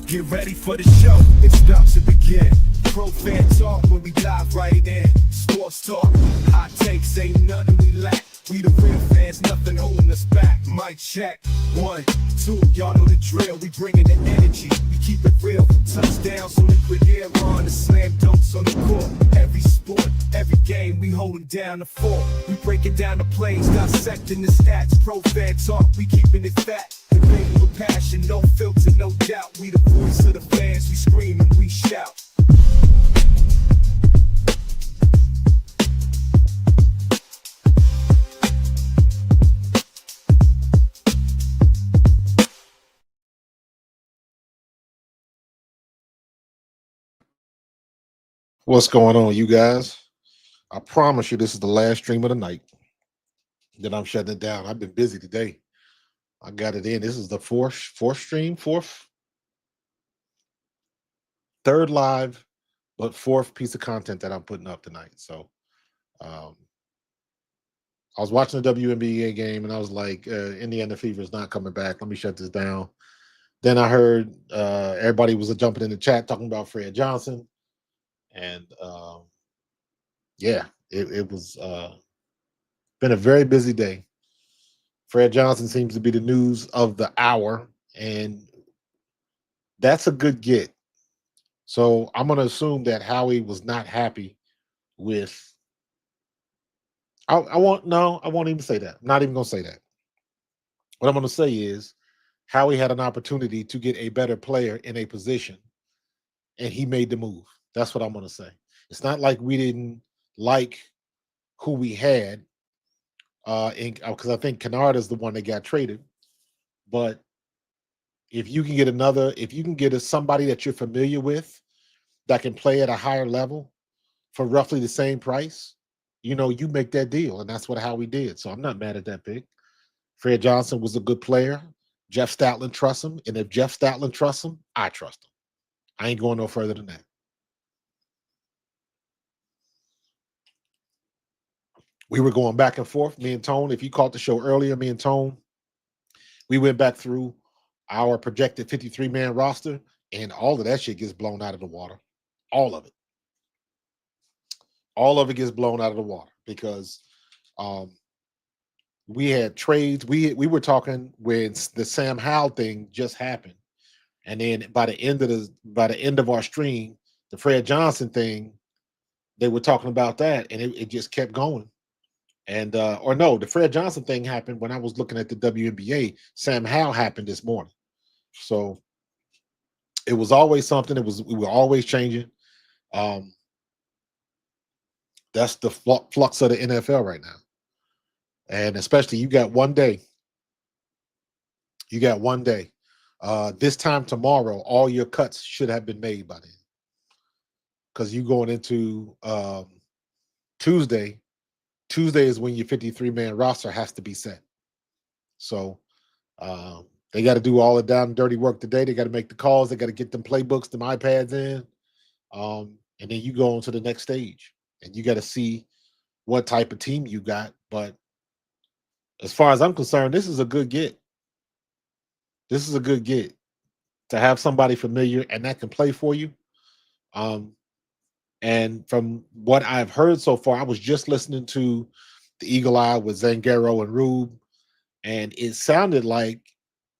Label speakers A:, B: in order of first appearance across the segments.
A: Get ready for the show, it's about to begin. Pro fan talk when we dive right in. Sports talk, hot takes, ain't nothing we lack. We the real fans, nothing holding us back. Mic check, 1, 2, y'all know the drill. We bringing the energy, we keep it real. Touchdowns on liquid air, on the slam dunks on the court. Every sport, every game, we holding down the fort. We breaking down the plays, dissecting the stats. Pro fan talk, we keeping it fat. Debating with passion, no filter, no doubt. We the voice of the fans, we scream and we shout.
B: What's going on, you guys? I promise you, this is the last stream of the night. Then I'm shutting it down. I've been busy today. I got it in. This is the fourth stream, third live, but fourth piece of content that I'm putting up tonight. So, um, I was watching the WNBA game, and I was like, Indiana Fever is not coming back. Let me shut this down. Then I heard everybody was jumping in the chat talking about Fred Johnson, and yeah, it was been a very busy day. Fred Johnson seems to be the news of the hour, and that's a good get. So I'm going to assume that Howie was not happy with. I won't even say that. I'm not even going to say that. What I'm going to say is Howie had an opportunity to get a better player in a position, and he made the move. That's what I'm going to say. It's not like we didn't like who we had, because I think Kennard is the one that got traded. But if you can get somebody that you're familiar with that can play at a higher level for roughly the same price, you make that deal. And that's what Howie did. So I'm not mad at that pick. Fred Johnson was a good player. Jeff Stoutland trusts him. And if Jeff Stoutland trusts him, I trust him. I ain't going no further than that. We were going back and forth, me and Tone. If you caught the show earlier, me and Tone, we went back through our projected 53-man roster, and all of that shit gets blown out of the water. All of it. All of it gets blown out of the water because we had trades. We were talking when the Sam Howell thing just happened, and then by the end of our stream, the Fred Johnson thing, they were talking about that, and it just kept going. And or no, the Fred Johnson thing happened when I was looking at the WNBA. Sam Howell happened this morning, so it was always something. We were always changing. That's the flux of the NFL right now. And especially you got one day. This time tomorrow, all your cuts should have been made by then. Because you going into Tuesday. Tuesday is when your 53-man roster has to be set. So they got to do all the down and dirty work today. They got to make the calls. They got to get them playbooks, them iPads in. And then you go on to the next stage. And you got to see what type of team you got. But as far as I'm concerned, this is a good get. This is a good get to have somebody familiar and that can play for you. And from what I've heard so far, I was just listening to the Eagle Eye with Zangaro and Rube, and it sounded like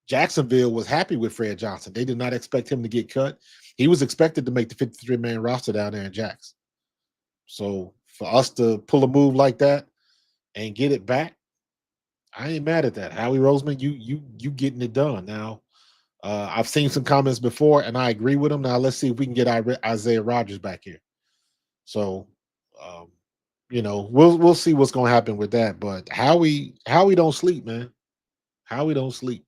B: Jacksonville was happy with Fred Johnson. They did not expect him to get cut. He was expected to make the 53-man roster down there in Jax. So for us to pull a move like that and get it back, I ain't mad at that. Howie Roseman, you getting it done. Now, I've seen some comments before, and I agree with them. Now let's see if we can get Isaiah Rodgers back here. So, we'll see what's going to happen with that. But Howie don't sleep, man. Howie don't sleep.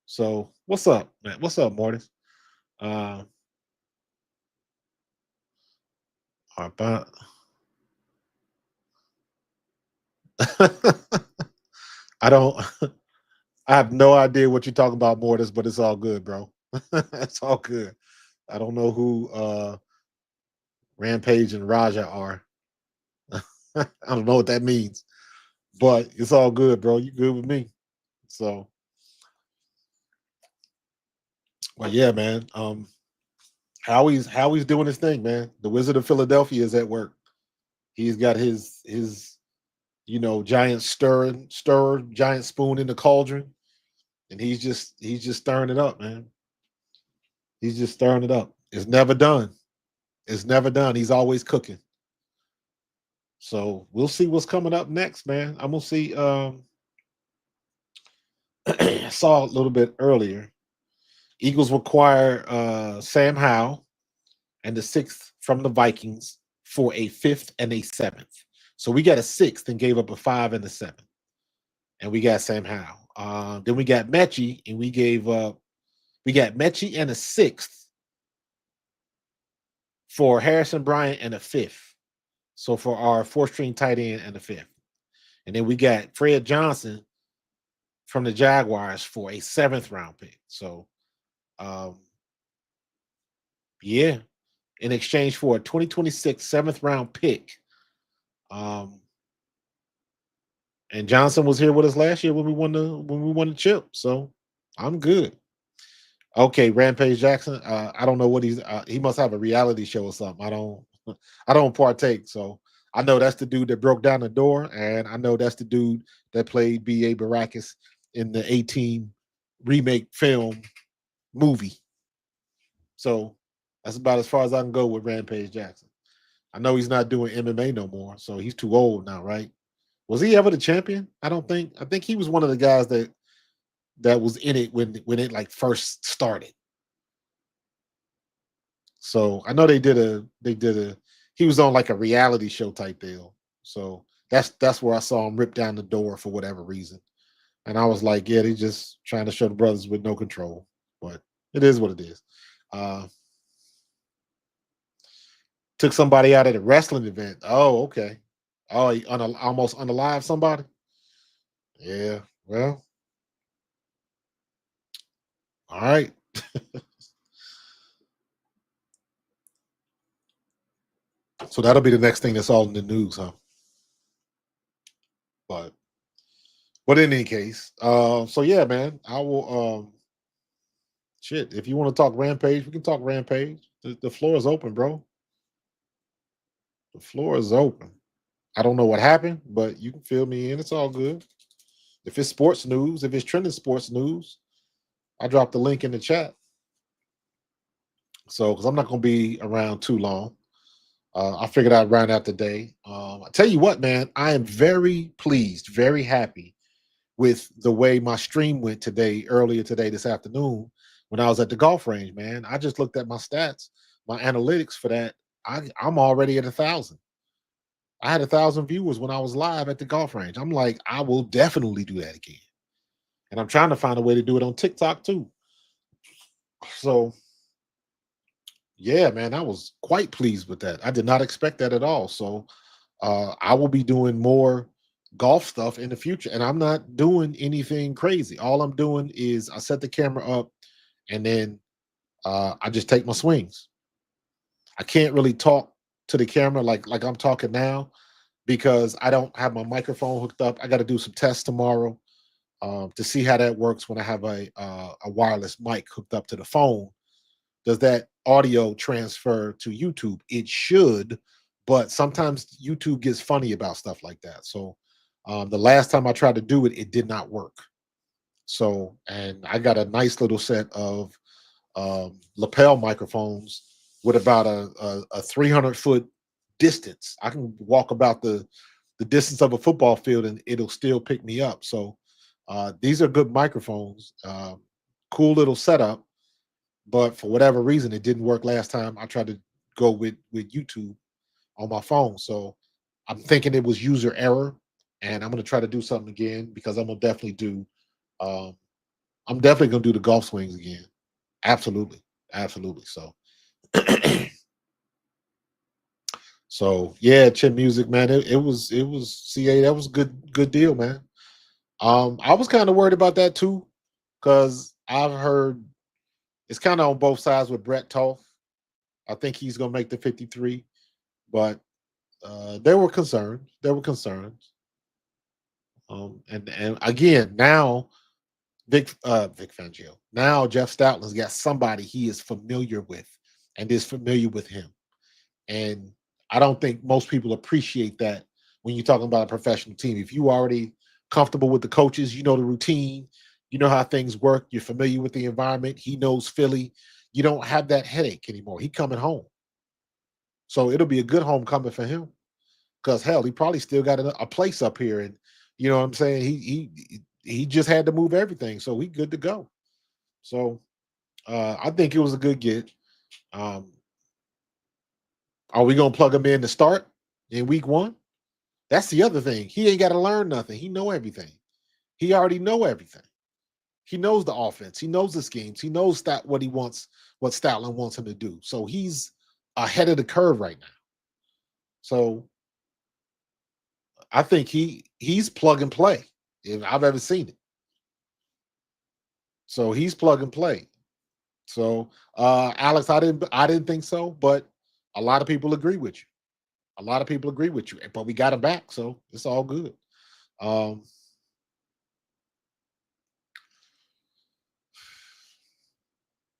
B: So what's up, man? What's up, Mortis? About I don't. I have no idea what you're talking about, Mortis, but it's all good, bro. It's all good. I don't know who Rampage and Raja are. I don't know what that means, but it's all good, bro. You good with me? So, Well, yeah, man. Howie's doing his thing, man. The Wizard of Philadelphia is at work. He's got his giant giant spoon in the cauldron, and he's just stirring it up, man. He's just stirring it up. It's never done. It's never done. He's always cooking. So we'll see what's coming up next, man. I'm gonna see. I saw a little bit earlier. Eagles require Sam Howell and the sixth from the Vikings for a fifth and a seventh. So we got a sixth and gave up a five and a seven. And we got Sam Howell. Then we got Mechie, and we got Mechie and a sixth for Harrison Bryant and a fifth. So for our four-string tight end and a fifth. And then we got Fred Johnson from the Jaguars for a seventh round pick. So yeah, in exchange for a 2026 seventh round pick. And Johnson was here with us last year when we won the chip. So I'm good. Okay, Rampage Jackson. I don't know what he must have a reality show or something. I don't partake. So I know that's the dude that broke down the door, and I know that's the dude that played B.A. Baracus in the 18 remake film movie. So that's about as far as I can go with Rampage Jackson. I know he's not doing MMA no more, so he's too old now, right? Was he ever the champion? I don't think. I think he was one of the guys that was in it when it like first started. So I know they did a he was on like a reality show type deal. So that's where I saw him rip down the door for whatever reason. And I was like, yeah, they just trying to show the brothers with no control. But it is what it is. Took somebody out at a wrestling event. Oh, okay. Oh, he almost unalive somebody. Yeah. Well, all right. So that'll be the next thing that's all in the news, huh? But in any case, so yeah, man, I will. Shit, if you want to talk Rampage, we can talk Rampage. The floor is open, bro. The floor is open. I don't know what happened, but you can fill me in. It's all good. If it's sports news, if it's trending sports news, I dropped the link in the chat. So, because I'm not going to be around too long, I figured I'd round out the day. I tell you what, man, I am very pleased, very happy with the way my stream went earlier today, this afternoon, when I was at the golf range, man. I just looked at my stats, my analytics for that. I'm already at 1,000. I had 1,000 viewers when I was live at the golf range. I'm like, I will definitely do that again. And I'm trying to find a way to do it on TikTok too. So yeah, man, I was quite pleased with that. I did not expect that at all. So I will be doing more golf stuff in the future. And I'm not doing anything crazy. All I'm doing is I set the camera up and then I just take my swings. I can't really talk to the camera like I'm talking now because I don't have my microphone hooked up. I got to do some tests tomorrow to see how that works when I have a wireless mic hooked up to the phone. Does that audio transfer to YouTube? It should, but sometimes YouTube gets funny about stuff like that. So the last time I tried to do it, it did not work. So, and I got a nice little set of lapel microphones with about a 300-foot distance. I can walk about the distance of a football field and it'll still pick me up. So these are good microphones. Cool little setup. But for whatever reason, it didn't work last time I tried to go with YouTube on my phone. So I'm thinking it was user error, and I'm going to try to do something again because I'm going to definitely do. I'm definitely going to do the golf swings again. Absolutely, absolutely. So, so yeah, Chip Music, man. It was CA. That was good deal, man. I was kind of worried about that too, because I've heard. It's kind of on both sides with Brett Toth. I think he's going to make the 53, but there were concerns. There were concerns. And again, now Vic Fangio. Now Jeff Stoutland's got somebody he is familiar with and is familiar with him. And I don't think most people appreciate that when you're talking about a professional team. If you already comfortable with the coaches, you know the routine, you know how things work, you're familiar with the environment, he knows Philly, you don't have that headache anymore. He coming home. So it'll be a good homecoming for him. Because hell, he probably still got a place up here. And you know what I'm saying? He just had to move everything. So he good to go. So I think it was a good get. Um, are we gonna plug him in to start in week one? That's the other thing. He ain't got to learn nothing. He know everything. He already know everything. He knows the offense. He knows the schemes. He knows that what he wants, what Stoutland wants him to do. So he's ahead of the curve right now. So I think he's plug and play if I've ever seen it. So he's plug and play. So Alex, I didn't think so, but a lot of people agree with you. A lot of people agree with you, but we got him back, so it's all good. Um,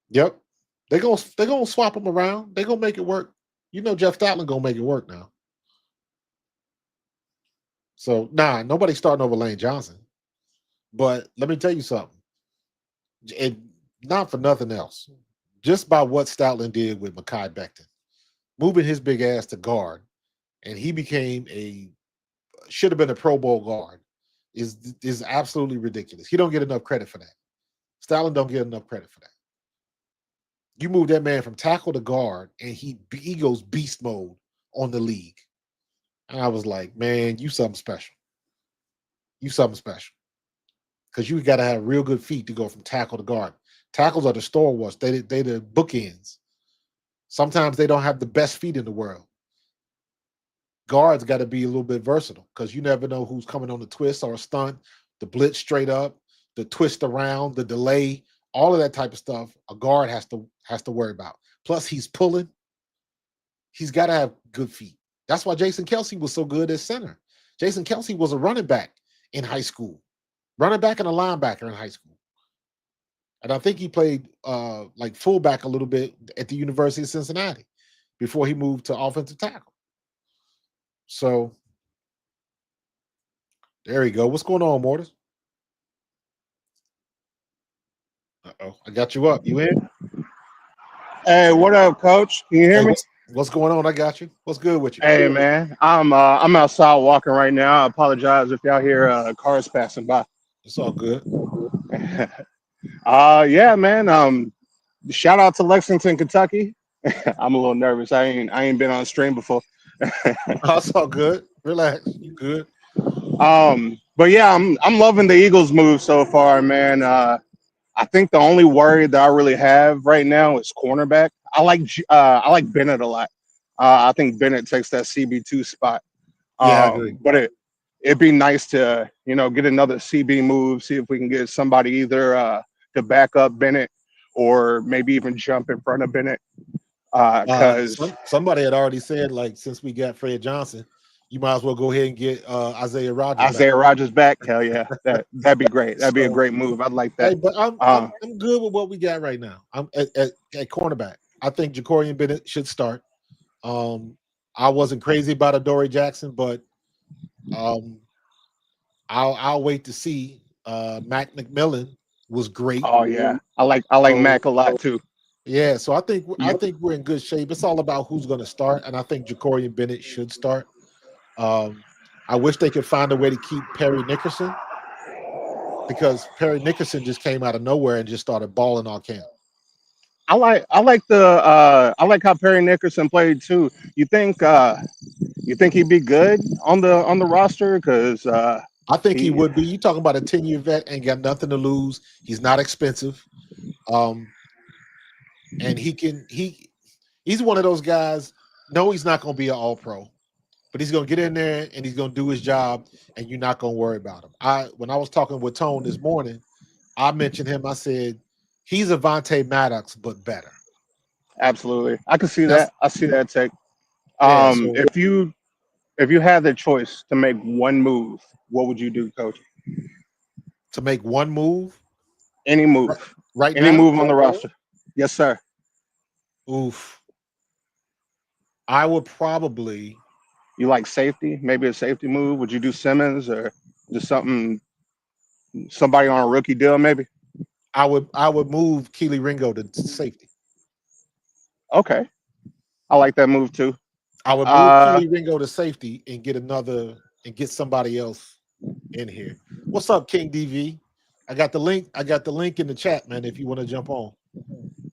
B: yep, they gonna swap him around. They gonna make it work. You know, Jeff Stoutland gonna make it work now. So nah, nobody's starting over Lane Johnson. But let me tell you something. It not for nothing else. Just by what Stoutland did with Mekhi Becton, moving his big ass to guard, and he became a should have been a Pro Bowl guard is absolutely ridiculous. He don't get enough credit for that. Stoutland don't get enough credit for that. You move that man from tackle to guard, and he goes beast mode on the league. And I was like, man, you something special. You something special. Because you got to have real good feet to go from tackle to guard. Tackles are the stalwarts. They the bookends. Sometimes they don't have the best feet in the world. Guards got to be a little bit versatile because you never know who's coming on the twist or a stunt, the blitz straight up, the twist around, the delay, all of that type of stuff. A guard has to worry about. Plus, he's pulling. He's got to have good feet. That's why Jason Kelsey was so good at center. Jason Kelsey was a running back in high school, running back and a linebacker in high school. And I think he played like fullback a little bit at the University of Cincinnati before he moved to offensive tackle. So there you go. What's going on, Mortis? Uh-oh, I got you up. You in?
C: Hey, what up, Coach? Can you hear
B: Hey,
C: me?
B: what's going on? I got you. What's good with you?
C: Hey, man, I'm outside walking right now. I apologize if y'all hear cars passing by.
B: It's all good.
C: Yeah, man. Shout out to Lexington, Kentucky. I'm a little nervous. I ain't been on stream before.
B: It's all good. Relax. You good?
C: But yeah, I'm loving the Eagles' move so far, man. I think the only worry that I really have right now is cornerback. I like Bennett a lot. I think Bennett takes that CB2 spot.
B: Yeah, I agree.
C: But it'd be nice to get another CB move, see if we can get somebody either to back up Bennett or maybe even jump in front of Bennett. Because
B: Somebody had already said, like, since we got Fred Johnson, you might as well go ahead and get Isaiah Rodgers.
C: Isaiah Rodgers back, hell yeah, that'd be great. That'd be a
B: So,
C: great move. I'd like that.
B: Hey, but I'm good with what we got right now. I'm at cornerback. I think Jacorian Bennett should start. I wasn't crazy about Adoree Jackson, but I'll wait to see. Mac McMillan was great.
C: Oh yeah, I like Mac a lot too.
B: Yeah, so I think we're in good shape. It's all about who's going to start, and I think Jacorian Bennett should start. I wish they could find a way to keep Perry Nickerson because Perry Nickerson just came out of nowhere and just started balling all camp.
C: I like how Perry Nickerson played too. You think he'd be good on the roster? Because
B: I think he would be. You talking about a 10-year vet, ain't got nothing to lose. He's not expensive. And he's one of those guys. No, he's not going to be an all-pro, but he's going to get in there and he's going to do his job, and you're not going to worry about him. When I was talking with Tone this morning, I mentioned him. I said he's a Vontae Maddox, but better.
C: Absolutely, I can see that. I see that take.
B: Yeah, so
C: if you had the choice to make one move, what would you do, Coach?
B: to make one move,
C: Any move.
B: Right
C: Any
B: now?
C: move on the roster. Yes, sir.
B: Oof. I would probably.
C: You like safety? Maybe a safety move? Would you do Simmons or just somebody on a rookie deal? Maybe.
B: I would move Keely Ringo to safety.
C: Okay, I like that move too.
B: I would move
C: Uh,
B: Keely Ringo to safety and get somebody else in here. What's up, King DV? I got the link. I got the link in the chat, man. If you want to jump on.
C: all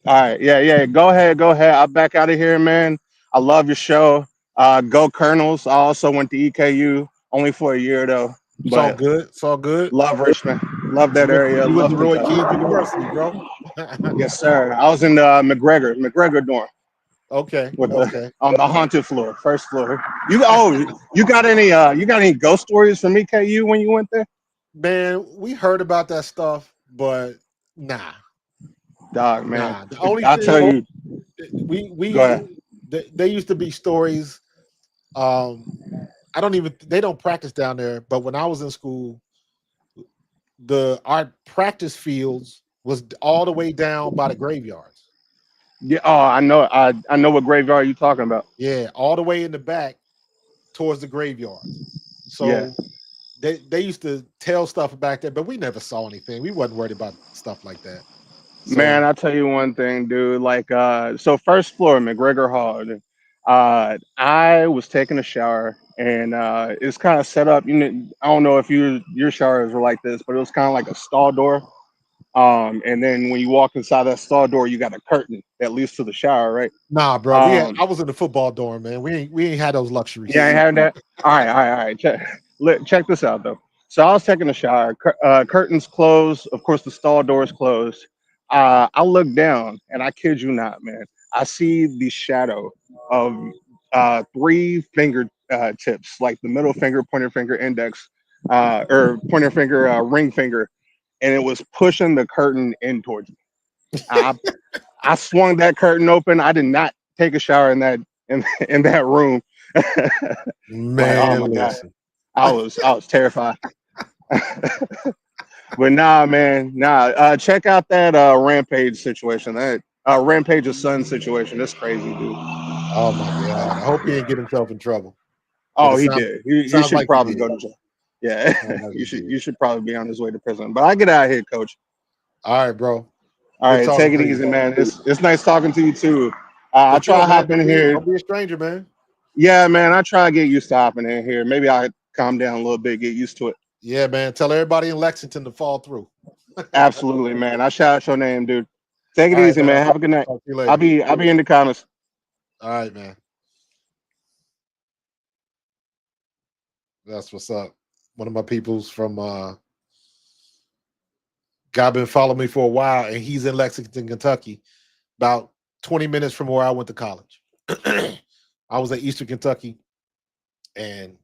C: right, yeah. Go ahead. I'll back out of here, man. I love your show. Go Colonels. I also went to EKU only for a year though,
B: It's all
C: but
B: good. It's all good.
C: love Richmond. Love that area.
B: You went
C: Love
B: to Roy
C: Kentucky.
B: King University, bro.
C: Yes, sir. I was in the McGregor dorm
B: Okay.
C: with the
B: Okay.
C: on the haunted floor, first floor. You got any ghost stories from EKU when you went there?
B: Man, we heard about that stuff, but nah.
C: Dog, man.
B: Nah. The only
C: I'll tell
B: thing
C: you. Go
B: we
C: ahead.
B: they used to be stories. They don't practice down there, but when I was in school, our practice fields was all the way down by the graveyards.
C: Yeah. Oh, I know. I know what graveyard you talking about.
B: Yeah, all the way in the back towards the graveyards.
C: Yeah.
B: So they used to tell stuff back there, but we never saw anything. We wasn't worried about stuff like that.
C: Man,
B: So
C: I'll tell you one thing, dude. Like, so first floor, McGregor Hall. I was taking a shower, and it's kind of set up. You know, I don't know if your showers were like this, but it was kind of like a stall door. And then when you walk inside that stall door, you got a curtain that leads to the shower, right?
B: nah, bro.
C: Um,
B: I was in the football dorm, man. We ain't had those
C: yeah, I
B: luxuries.
C: had that. All right. Check this out though. So I was taking a shower. Curtains closed. Of course, the stall door is closed. I look down, and I kid you not, man. I see the shadow of three finger tips, like the middle finger, pointer finger, index, or pointer finger, ring finger, and it was pushing the curtain in towards me. I I swung that curtain open. I did not take a shower in that room. Like, oh
B: Man,
C: my god,
B: listen.
C: I was terrified. But nah, man, nah. Check out that Rampage situation. That Rampage's son situation. That's crazy, dude.
B: Oh my god. I hope he didn't get himself in trouble. But
C: Oh, he did. He
B: sounds
C: should
B: like he
C: probably
B: did.
C: go to jail. Yeah,
B: Sounds like he did.
C: you should probably be on his way to prison. But I get out of here, coach.
B: All right, bro.
C: All
B: Good
C: right,
B: talking
C: take it
B: to you.
C: easy, man. It's nice talking to you too. I
B: For
C: try
B: sure,
C: to
B: man.
C: hop in here.
B: Don't be a stranger, man.
C: Yeah, man. I try to get used to hopping in here. Maybe I calm down a little bit, get used to it.
B: Yeah, man. Tell everybody in Lexington to fall through.
C: Absolutely, man. I shout out your name, dude. Take it
B: All right,
C: easy,
B: man.
C: man. Have a good night.
B: Talk to you
C: I'll
B: later.
C: be in the comments.
B: All right, man. That's what's up. One of my peoples from guy been following me for a while, and he's in Lexington, Kentucky, about 20 minutes from where I went to college. I was at Eastern Kentucky, and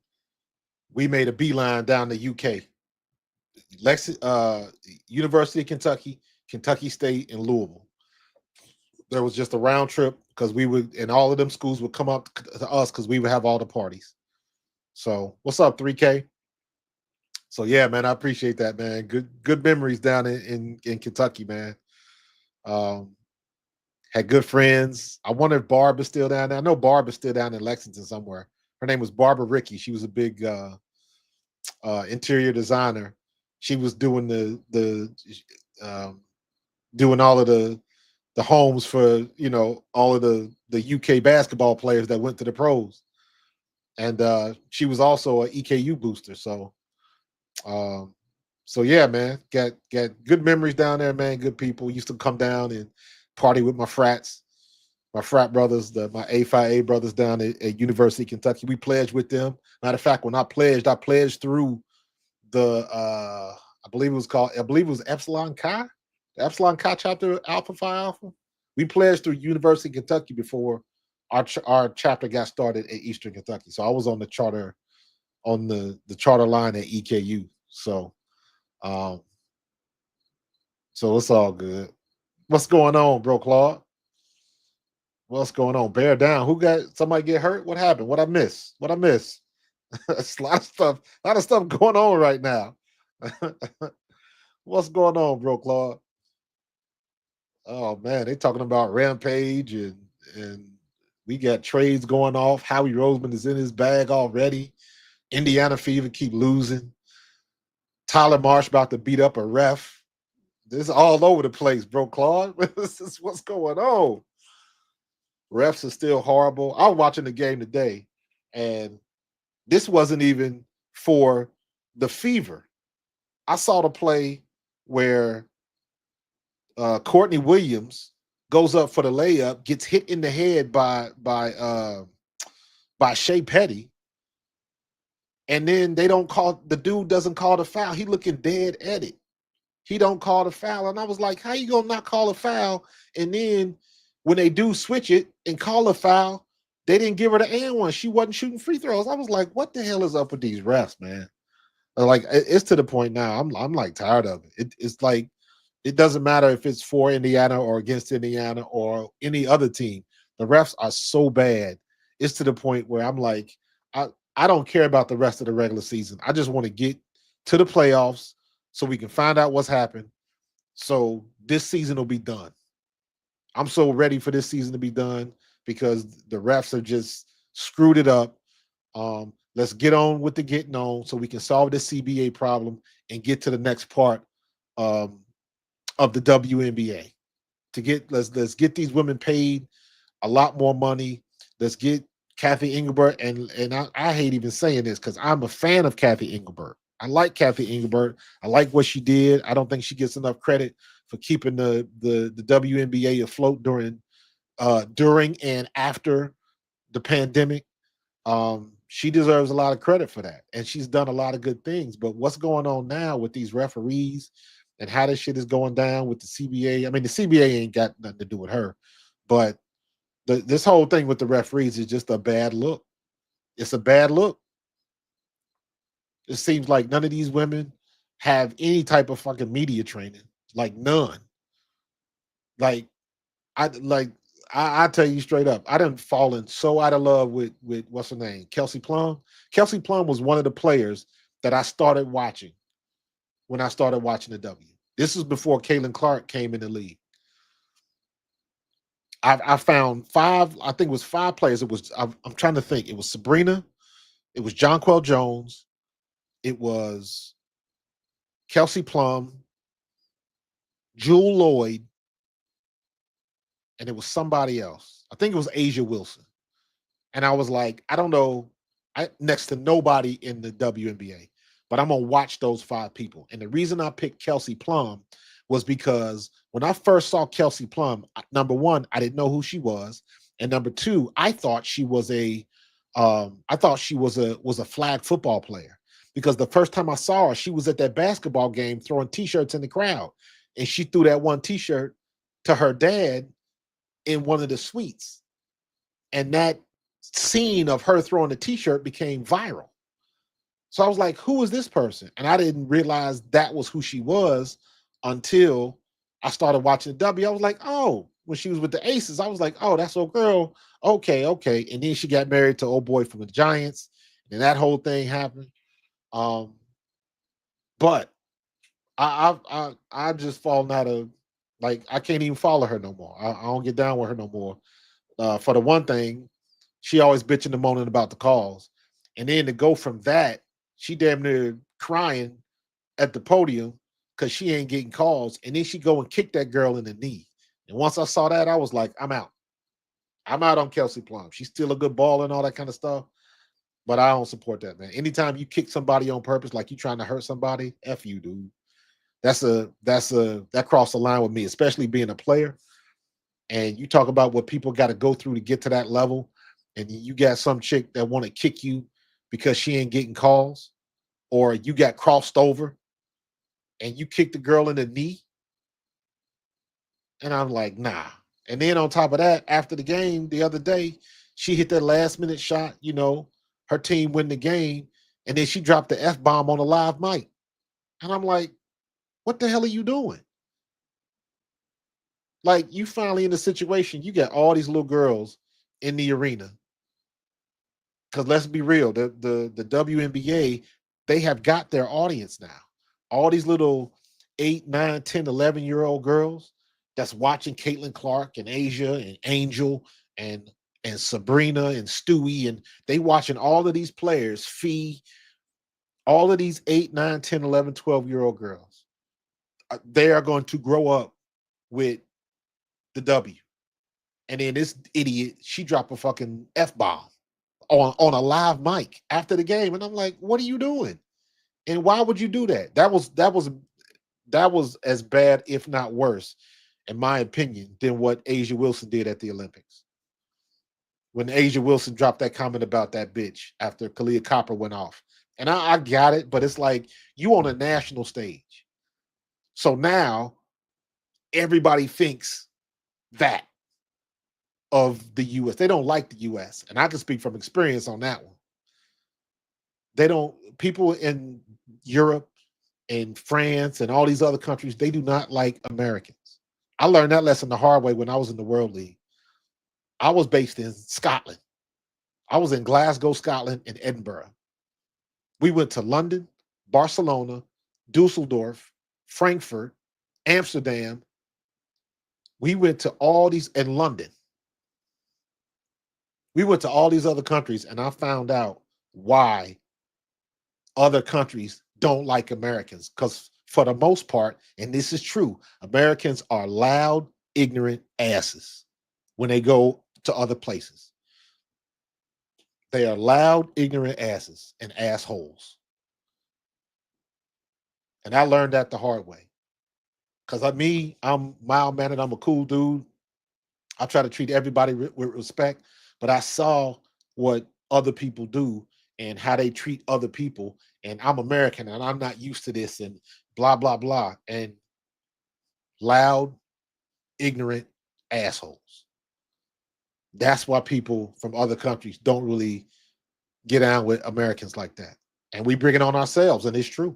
B: we made a beeline down to UK. University of Kentucky, Kentucky State, and Louisville. There was just a round trip because we would, and all of them schools would come up to us because we would have all the parties. So, what's up, 3K? So yeah, man, I appreciate that, man. Good memories down in Kentucky, man. Had good friends. I wonder if Barb is still down there. I know Barb is still down in Lexington somewhere. Her name was Barbara Ricky. She was a big interior designer. She was doing doing all of the homes for all of the UK basketball players that went to the pros, and she was also an EKU booster. So yeah, man, got good memories down there, man. Good people. Used to come down and party with my frat brothers, my A5A brothers down at University of Kentucky. We pledged with them. Matter of fact, when I pledged through the I believe it was Epsilon Chi, the Epsilon Chi chapter Alpha Phi Alpha. We pledged through University of Kentucky before our chapter got started at Eastern Kentucky. So I was on the charter line at EKU. So it's all good. What's going on, bro, Claude? What's going on? Bear down. Somebody get hurt? What happened? What I miss? It's a lot of stuff going on right now. What's going on, bro, Claude? Oh man, they talking about Rampage and we got trades going off. Howie Roseman is in his bag already. Indiana Fever keep losing. Tyler Marsh about to beat up a ref. This is all over the place, bro. Claude, this is what's going on. Refs are still horrible. I was watching the game today, and this wasn't even for the Fever. I saw the play where Courtney Williams goes up for the layup, gets hit in the head by Shea Petty, and then they don't call the dude doesn't call the foul. He looking dead at it. He don't call the foul, and I was like, "How you gonna not call a foul?" And then when they do switch it and call a foul, they didn't give her the and one. She wasn't shooting free throws. I was like, "What the hell is up with these refs, man?" Like it's to the point now. I'm like tired of it. It's like it doesn't matter if it's for Indiana or against Indiana or any other team. The refs are so bad. It's to the point where I'm like, I don't care about the rest of the regular season. I just want to get to the playoffs so we can find out what's happened. So this season will be done. I'm so ready for this season to be done because the refs have just screwed it up. Let's get on with the getting on so we can solve this CBA problem and get to the next part of the WNBA. Let's get these women paid a lot more money. Let's get Kathy Engelbert, and I hate even saying this because I'm a fan of Kathy Engelbert. I like Kathy Engelbert. I like what she did. I don't think she gets enough credit for keeping the WNBA afloat during and after the pandemic. She deserves a lot of credit for that, and she's done a lot of good things. But what's going on now with these referees and how this shit is going down with the CBA? I mean, the CBA ain't got nothing to do with her, but this whole thing with the referees is just a bad look. It's a bad look. It seems like none of these women have any type of fucking media training, like none. Like I tell you straight up, I done fallen so out of love with what's her name, Kelsey Plum. Kelsey Plum was one of the players that I started watching when I started watching the W. This is before Caitlin Clark came in the league. I found five. I think it was five players. It was I'm trying to think. It was Sabrina. It was Jonquel Jones. It was Kelsey Plum, Jewel Lloyd, and it was somebody else. I think it was Asia Wilson. And I was like, I don't know, next to nobody in the WNBA, but I'm gonna watch those five people. And the reason I picked Kelsey Plum was because when I first saw Kelsey Plum, number one, I didn't know who she was, and number two, I thought she was a flag football player because the first time I saw her, she was at that basketball game throwing t-shirts in the crowd, and she threw that one t-shirt to her dad in one of the suites, and that scene of her throwing the t-shirt became viral. So I was like, who is this person? And I didn't realize that was who she was until I started watching the W. I was like, oh, when she was with the Aces, I was like, oh, that's old girl. Okay. And then she got married to old boy from the Giants, and that whole thing happened. But I just fallen out of, like, I can't even follow her no more. I don't get down with her no more. For the one thing, she always bitching and moaning about the calls. And then to go from that, she damn near crying at the podium because she ain't getting calls. And then she go and kick that girl in the knee. And once I saw that, I was like, I'm out. I'm out on Kelsey Plum. She's still a good baller and all that kind of stuff. But I don't support that, man. Anytime you kick somebody on purpose, like you trying to hurt somebody, F you, dude. That crossed the line with me, especially being a player. And you talk about what people got to go through to get to that level, and you got some chick that want to kick you because she ain't getting calls, or you got crossed over and you kicked the girl in the knee. And I'm like, nah. And then on top of that, after the game the other day, she hit that last minute shot, her team win the game, and then she dropped the F-bomb on a live mic. And I'm like, what the hell are you doing? Like, you finally in a situation, you got all these little girls in the arena. Because let's be real, the WNBA, they have got their audience now. All these little 8, 9, 10, 11-year-old girls, that's watching Caitlin Clark and Asia and Angel and Sabrina and Stewie, and they watching all of these players, Fee, all of these 8, 9, 10, 11, 12-year-old girls. They are going to grow up with the W. And then this idiot, she dropped a fucking F-bomb on a live mic after the game. And I'm like, what are you doing? And why would you do that? That was as bad, if not worse, in my opinion, than what Asia Wilson did at the Olympics. When Asia Wilson dropped that comment about that bitch after Kalia Copper went off. And I got it, but it's like you on a national stage. So now everybody thinks that of the U.S. They don't like the U.S. And I can speak from experience on that one. They don't, people in Europe and France and all these other countries, they do not like Americans. I learned that lesson the hard way when I was in the World League. I was based in Scotland. I was in Glasgow, Scotland, and Edinburgh. We went to London, Barcelona, Dusseldorf, Frankfurt, Amsterdam. We went to all these, in London. We went to all these other countries, and I found out why other countries don't like Americans. Because for the most part, and this is true, Americans are loud, ignorant asses when they go to other places. They are loud, ignorant asses and assholes. And I learned that the hard way. Because I'm mild-mannered. I'm a cool dude. I try to treat everybody with respect. But I saw what other people do and how they treat other people. And I'm American and I'm not used to this and blah, blah, blah. And loud, ignorant assholes. That's why people from other countries don't really get down with Americans like that. And we bring it on ourselves, and it's true.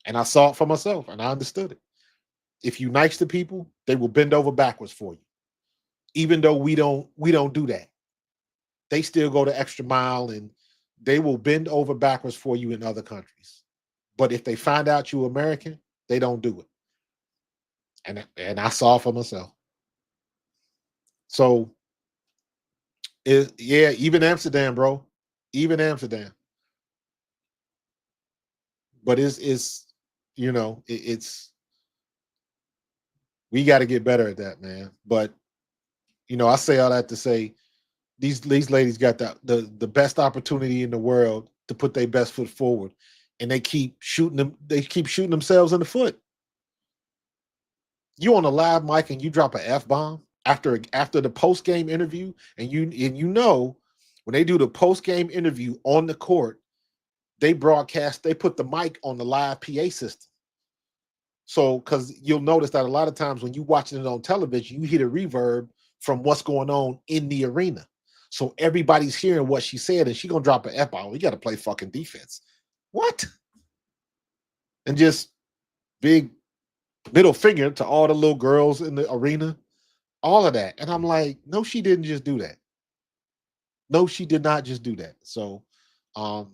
B: And I saw it for myself, and I understood it. If you're nice to people, they will bend over backwards for you. Even though we don't do that. They still go the extra mile, and they will bend over backwards for you in other countries. But if they find out you're American, they don't do it. And I saw it for myself. So, even Amsterdam, bro. Even Amsterdam. But it's we got to get better at that, man. But I say all that to say these ladies got the best opportunity in the world to put their best foot forward, and they keep shooting themselves in the foot. You on a live mic and you drop an F-bomb after the post-game interview, and when they do the post-game interview on the court, they put the mic on the live PA system. So, because you'll notice that a lot of times when you're watching it on television, you hear the reverb from what's going on in the arena. So everybody's hearing what she said, and she's going to drop an F-bomb. We got to play fucking defense. What? And just big middle finger to all the little girls in the arena, all of that. And I'm like, no, she didn't just do that. No, she did not just do that. So, the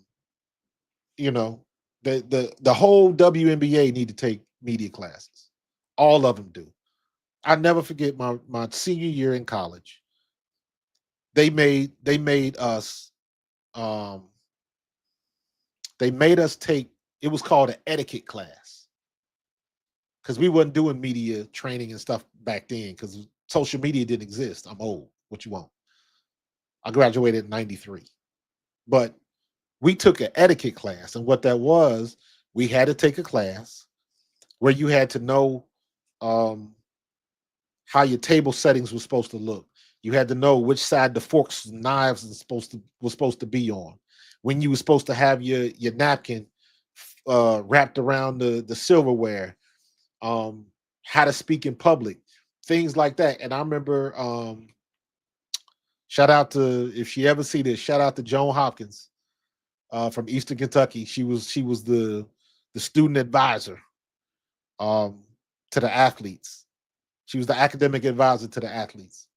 B: whole WNBA need to take media classes. All of them do. I never forget my senior year in college. They made us take, it was called an etiquette class. Because we wasn't doing media training and stuff back then because social media didn't exist. I'm old. What you want? I graduated in 93. But we took an etiquette class. And what that was, we had to take a class where you had to know how your table settings were supposed to look. You had to know which side the forks and knives was supposed to be on. When you were supposed to have your napkin wrapped around the silverware. How to speak in public, things like that. And I remember, shout out to, if she ever see this, shout out to Joan Hopkins from Eastern Kentucky. She was the student advisor to the athletes. She was the academic advisor to the athletes.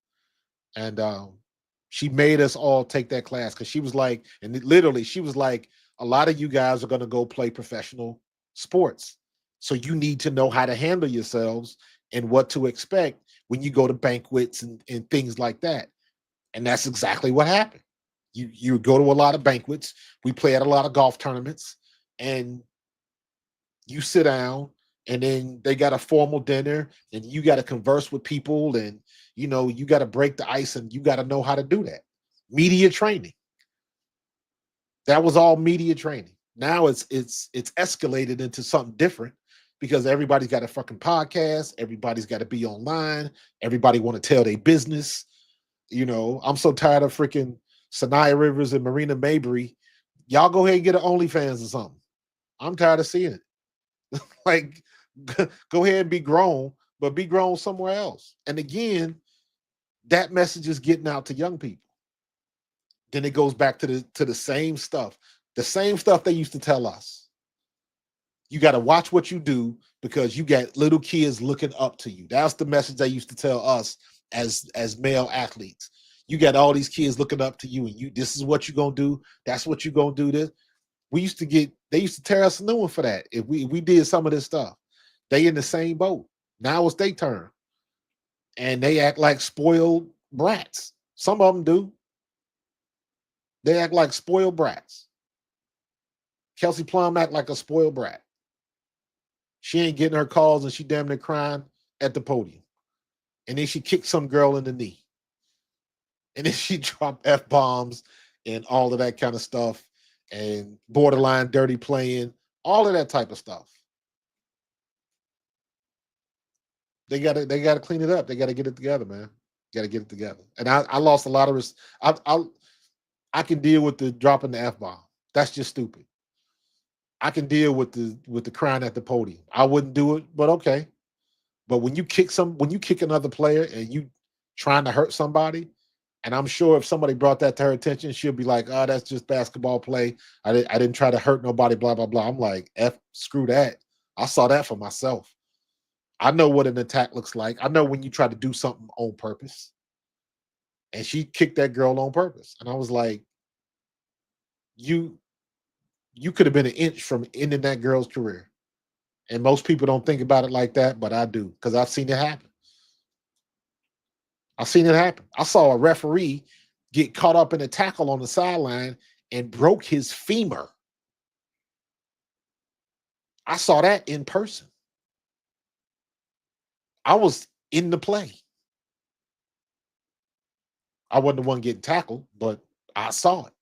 B: And she made us all take that class because she was like, she was like, a lot of you guys are going to go play professional sports. So you need to know how to handle yourselves and what to expect when you go to banquets and things like that. And that's exactly what happened. You go to a lot of banquets. We play at a lot of golf tournaments, and you sit down, and then they got a formal dinner, and you got to converse with people, and you got to break the ice, and you got to know how to do that. Media training. That was all media training. Now it's escalated into something different because everybody's got a fucking podcast. Everybody's got to be online. Everybody want to tell their business. I'm so tired of freaking Sanaya Rivers and Marina Mabry. Y'all go ahead and get an OnlyFans or something. I'm tired of seeing it. Like, go ahead and be grown, but be grown somewhere else. And again, that message is getting out to young people. Then it goes back to the same stuff. The same stuff they used to tell us. You got to watch what you do because you got little kids looking up to you. That's the message they used to tell us as male athletes. You got all these kids looking up to you, and this is what you're gonna do. That's what you're gonna do. This. They used to tear us a new one for that. If we did some of this stuff. They in the same boat. Now it's their turn. And they act like spoiled brats. Some of them do. They act like spoiled brats. Kelsey Plum act like a spoiled brat. She ain't getting her calls, and she damn near crying at the podium. And then she kicked some girl in the knee. And then she dropped F-bombs and all of that kind of stuff and borderline dirty playing, all of that type of stuff. They gotta clean it up. They gotta get it together, man. Gotta get it together. And I lost a lot of I can deal with the dropping the F-bomb. That's just stupid. I can deal with the crying at the podium. I wouldn't do it, but okay. But when you kick another player and you trying to hurt somebody, and I'm sure if somebody brought that to her attention, she'll be like, "Oh, that's just basketball play. I didn't try to hurt nobody." Blah blah blah. I'm like, screw that. I saw that for myself. I know what an attack looks like. I know when you try to do something on purpose. And she kicked that girl on purpose, and I was like, "You could have been an inch from ending that girl's career." And most people don't think about it like that, but I do because I've seen it happen. I've seen it happen. I saw a referee get caught up in a tackle on the sideline and broke his femur. I saw that in person. I was in the play. I wasn't the one getting tackled, but I saw it.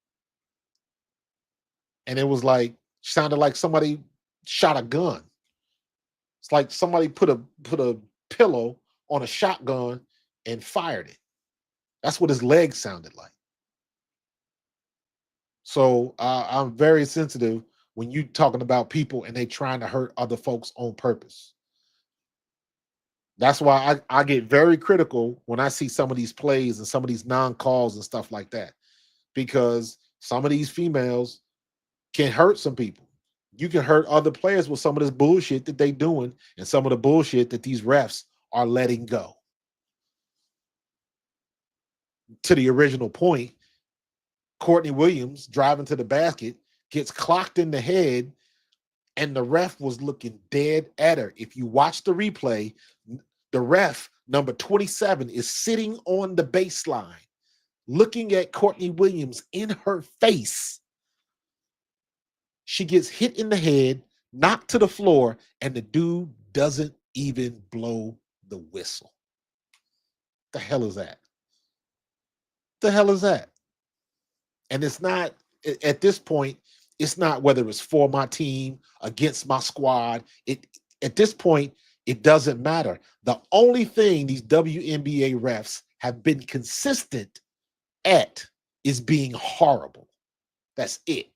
B: And it was like, sounded like somebody shot a gun. It's like somebody put a pillow on a shotgun and fired it. That's what his legs sounded like. So I'm very sensitive when you talking about people and they trying to hurt other folks on purpose. That's why I get very critical when I see some of these plays and some of these non-calls and stuff like that, because some of these females can hurt some people. You can hurt other players with some of this bullshit that they doing and some of the bullshit that these refs are letting go. To the original point, Courtney Williams driving to the basket gets clocked in the head, and the ref was looking dead at her. If you watch the replay, the ref, number 27, is sitting on the baseline, looking at Courtney Williams in her face. She gets hit in the head, knocked to the floor, and the dude doesn't even blow the whistle. The hell is that? The hell is that? And it's not, at this point, it's not whether it's for my team, against my squad. At this point, it doesn't matter. The only thing these WNBA refs have been consistent at is being horrible. That's it.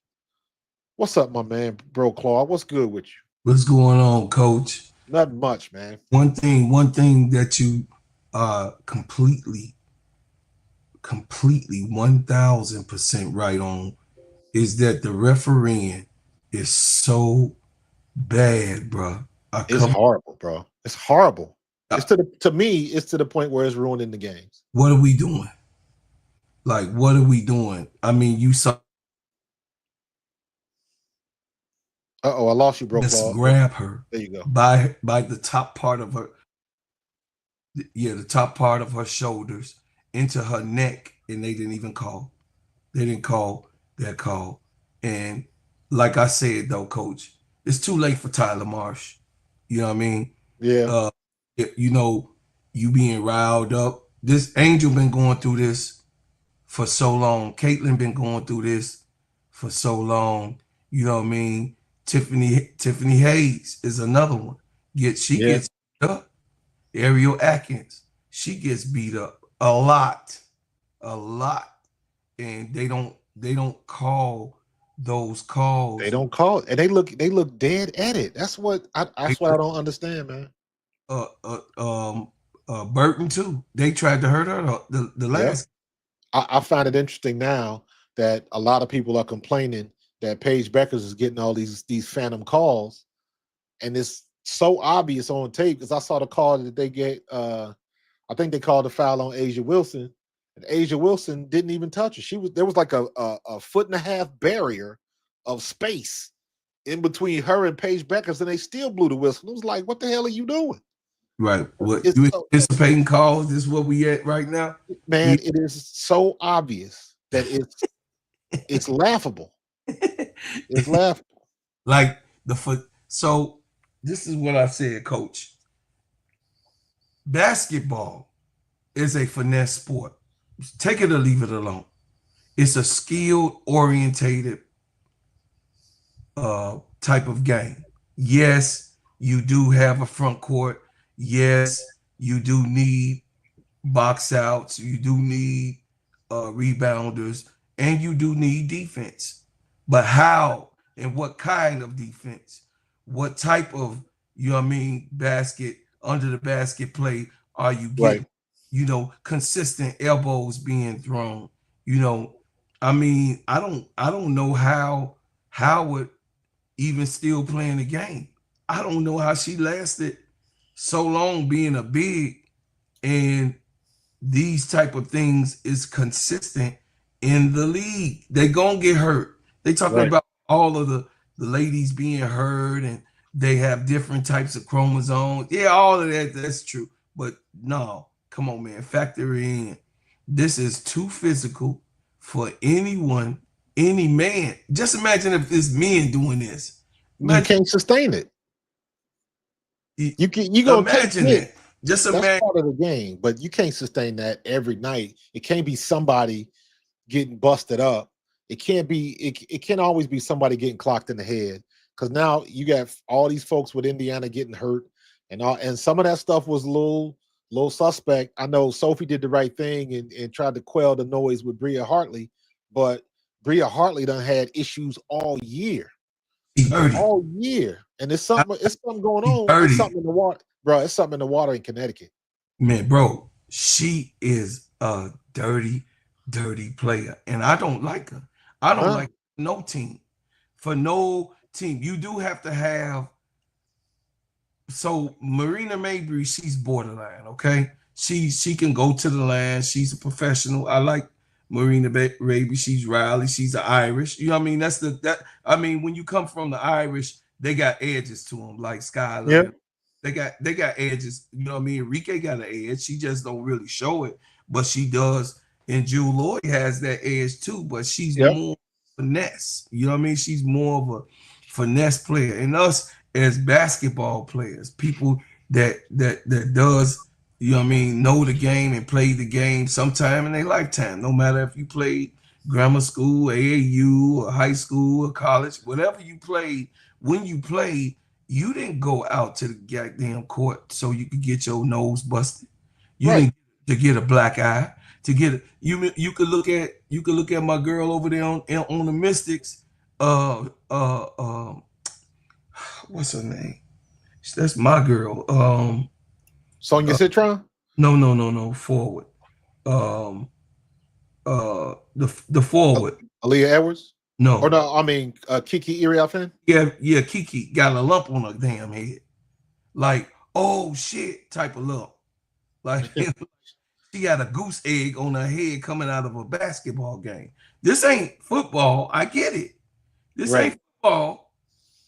B: What's up, my man, Bro Claw? What's good with you?
D: What's going on, Coach?
B: Nothing much, man.
D: One thing that you completely 1000% right on is that the refereeing is so bad, bro.
B: It's horrible, bro. It's horrible. It's to me, it's to the point where it's ruining the games.
D: What are we doing? Like, what are we doing? I mean, you saw.
B: Uh-oh, I lost you, Bro Claw.
D: Let's grab her.
B: There you go.
D: By the top part of her. Yeah, the top part of her shoulders into her neck, and they didn't even call. They didn't call that call. And like I said, though, Coach, it's too late for Tyler Marsh. You know what I mean?
B: Yeah.
D: Uh, you know, you being riled up. This Angel been going through this for so long. Caitlin been going through this for so long. You know what I mean? Tiffany Hayes is another one. She
B: Yeah.
D: gets beat up. Ariel Atkins, she gets beat up a lot, and they don't call those
B: They
D: calls.
B: don't call it. And they look dead at it. That's what I don't understand, man.
D: Uh, uh, um, Burton too. They tried to hurt her the
B: Yeah.
D: last.
B: I find it interesting now that a lot of people are complaining that Paige Beckers is getting all these phantom calls, and it's so obvious on tape because I saw the call that they get. I think they called the foul on Asia Wilson, and Asia Wilson didn't even touch her. There was like a 1.5-foot barrier of space in between her and Paige Beckers, and they still blew the whistle. It was like, what the hell are you doing?
D: Right. What
B: It's
D: you
B: so,
D: anticipating calls? This is what we at right now.
B: man, it is so obvious that it's laughable. It's laughable.
D: Like the foot. So this is what I said, Coach. Basketball is a finesse sport. Take it or leave it alone. It's a skilled orientated type of game. Yes, you do have a front court. Yes, you do need box outs. You do need rebounders, and you do need defense. But how and what kind of defense? What type of, you know what I mean, basket, under the basket play are you getting?
B: Right.
D: You know, consistent elbows being thrown. You know, I mean, I don't know how Howard even still playing the game. I don't know how she lasted so long being a big, and these type of things is consistent in the league. They gonna get hurt. They talking
B: Right.
D: about all of the ladies being hurt, and they have different types of chromosomes. Yeah, all of that's true. But no, come on, man, factor in. This is too physical for anyone, any man. Just imagine if it's men doing this.
B: You
D: Imagine,
B: can't sustain it. You gonna take
D: imagine
B: it.
D: that. Just
B: That's
D: imagine.
B: part of the game, but you can't sustain that every night. It can't be somebody getting busted up. It can't be. It can't always be somebody getting clocked in the head. Because now you got all these folks with Indiana getting hurt, and some of that stuff was a little suspect. I know Sophie did the right thing and tried to quell the noise with Bria Hartley, but Bria Hartley done had issues all year, and it's something going on. It's something in the water, bro. It's something in the water in Connecticut.
D: Man, bro, she is a dirty player, and I don't like her. I don't like no team. For no team, you do have to have. So Marina Mabry, she's borderline. Okay, she can go to the line. She's a professional. I like Marina Mabry. She's Riley. She's an Irish. You know what I mean? I mean, when you come from the Irish, they got edges to them, like Skylar.
B: Yeah.
D: They got edges. You know what I mean? Enrique got an edge. She just don't really show it, but she does. And Jewel Lloyd has that edge too, but she's more finesse. You know what I mean? She's more of a finesse player. And us as basketball players, people that does, you know what I mean, know the game and play the game sometime in their lifetime. No matter if you played grammar school, AAU, or high school, or college, whatever you played, when you played, you didn't go out to the goddamn court so you could get your nose busted. You didn't to get a black eye. To get you could look at my girl over there on the Mystics. What's her name? That's my girl.
B: Sonia Citron?
D: No. Forward. The forward.
B: Aaliyah Edwards?
D: No.
B: Or no, I mean Kiki Iriafen?
D: Yeah, Kiki got a lump on her damn head. Like, oh shit type of lump. Like she got a goose egg on her head coming out of a basketball game. This ain't football. I get it. This ain't football.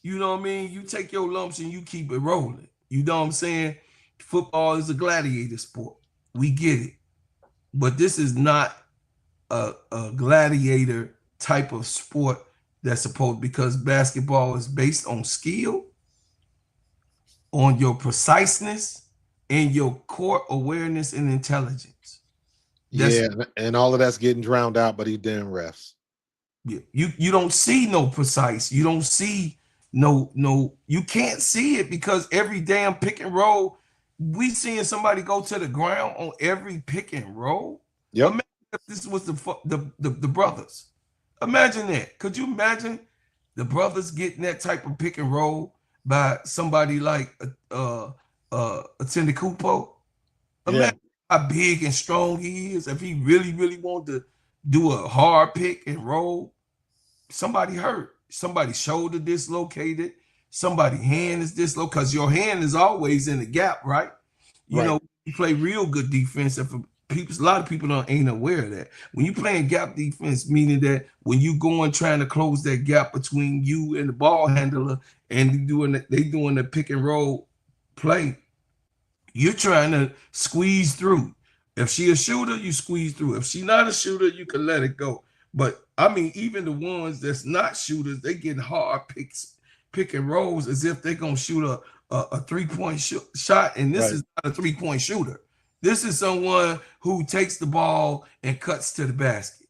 D: You know what I mean? You take your lumps and you keep it rolling. You know what I'm saying? football is a gladiator sport. We get it. But this is not a gladiator type of sport that's supposed, because basketball is based on skill, on your preciseness, and your court awareness and intelligence.
B: Yeah, and all of that's getting drowned out by these damn refs.
D: You don't see no precise. You don't see no. You can't see it because every damn pick and roll, we seeing somebody go to the ground on every pick and roll.
B: Yep.
D: Imagine if this was the brothers. Imagine that. Could you imagine the brothers getting that type of pick and roll by somebody like Attendee Kupo? Imagine how big and strong he is. If he really wanted to do a hard pick and roll, somebody hurt, somebody shoulder dislocated, somebody hand is dislocated, because your hand is always in the gap, right? You know, you play real good defense. If a lot of people ain't aware of that. When you playing gap defense, meaning that when you going trying to close that gap between you and the ball handler, and they doing the pick and roll play, you're trying to squeeze through. If she a shooter, you squeeze through. If she not a shooter, you can let it go. But I mean, even the ones that's not shooters, they getting hard pick and rolls as if they're gonna shoot a 3-point shot, and this is not a 3-point shooter. This is someone who takes the ball and cuts to the basket,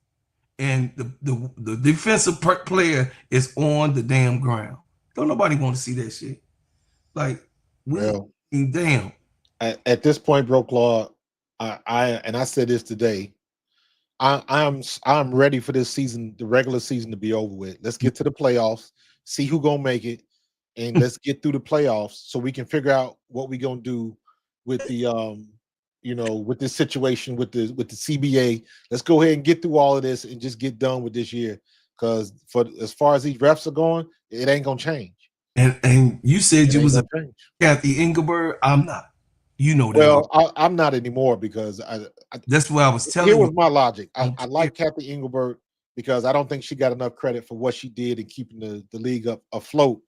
D: and the defensive player is on the damn ground. Don't nobody want to see that shit. Like, damn.
B: At this point, bro, Claude, I said this today. I'm ready for this season, the regular season, to be over with. Let's get to the playoffs, see who gonna make it, and let's get through the playoffs so we can figure out what we gonna do with the with this situation with the CBA. Let's go ahead and get through all of this and just get done with this year. Because as far as these refs are going, it ain't gonna change.
D: And you said you was a Kathy Engelbert. I'm not. You know that.
B: Well, I'm not anymore because
D: that's what I was telling you.
B: Here was my logic. I like Kathy Engelbert because I don't think she got enough credit for what she did in keeping the league afloat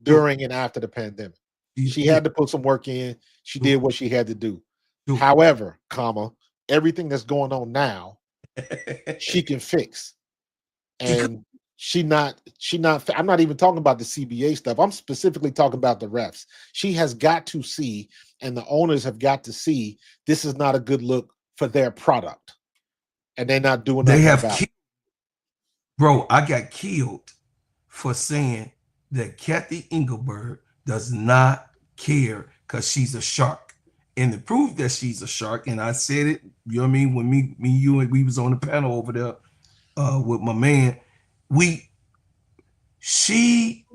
B: during and after the pandemic. She had to put some work in. She did what she had to do. However, everything that's going on now, she can fix. And I'm not even talking about the CBA stuff. I'm specifically talking about the refs. She has got to see, and the owners have got to see, this is not a good look for their product. And they're not doing that. They have
D: bro, I got killed for saying that Kathy Engelbert does not care because she's a shark. And to prove that she's a shark, and I said it, you know what I mean, when me, you, and we was on the panel over there with my man, she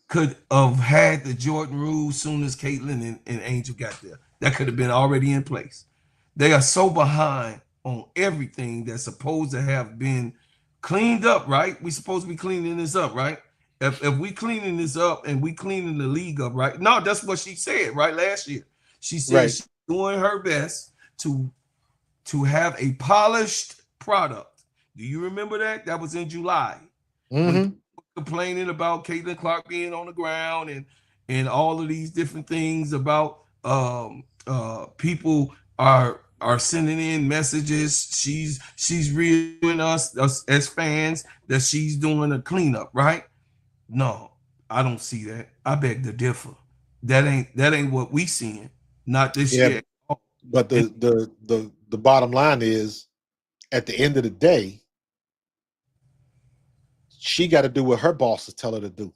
D: could have had the Jordan rule soon as Caitlin and Angel got there. That could have been already in place. They are so behind on everything that's supposed to have been cleaned up, right? We supposed to be cleaning this up, right? If we cleaning this up and we cleaning the league up, right? No, that's what she said, right? Last year. She said she's doing her best to have a polished product. Do you remember that? That was in July.
B: Mm-hmm.
D: Complaining about Caitlin Clark being on the ground and all of these different things about people are sending in messages. She's reading us as fans that she's doing a cleanup, right? No, I don't see that. I beg to differ. That ain't what we seeing. Not this year.
B: But the bottom line is, at the end of the day, she got to do what her bosses tell her to do.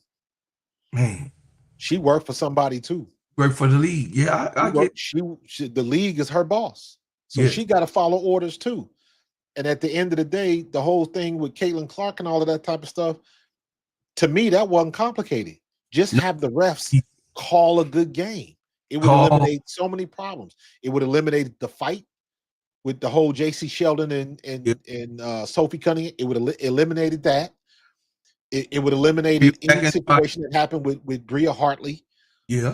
D: Man,
B: she worked for somebody too.
D: Work for the league. Yeah, I get.
B: The league is her boss, so she got to follow orders too. And at the end of the day, the whole thing with Caitlin Clark and all of that type of stuff, to me, that wasn't complicated. Just have the refs call a good game. It would eliminate so many problems. It would eliminate the fight with the whole J.C. Sheldon and Sophie Cunningham. It would eliminated that. It would eliminate any situation that happened with Bria Hartley.
D: Yeah.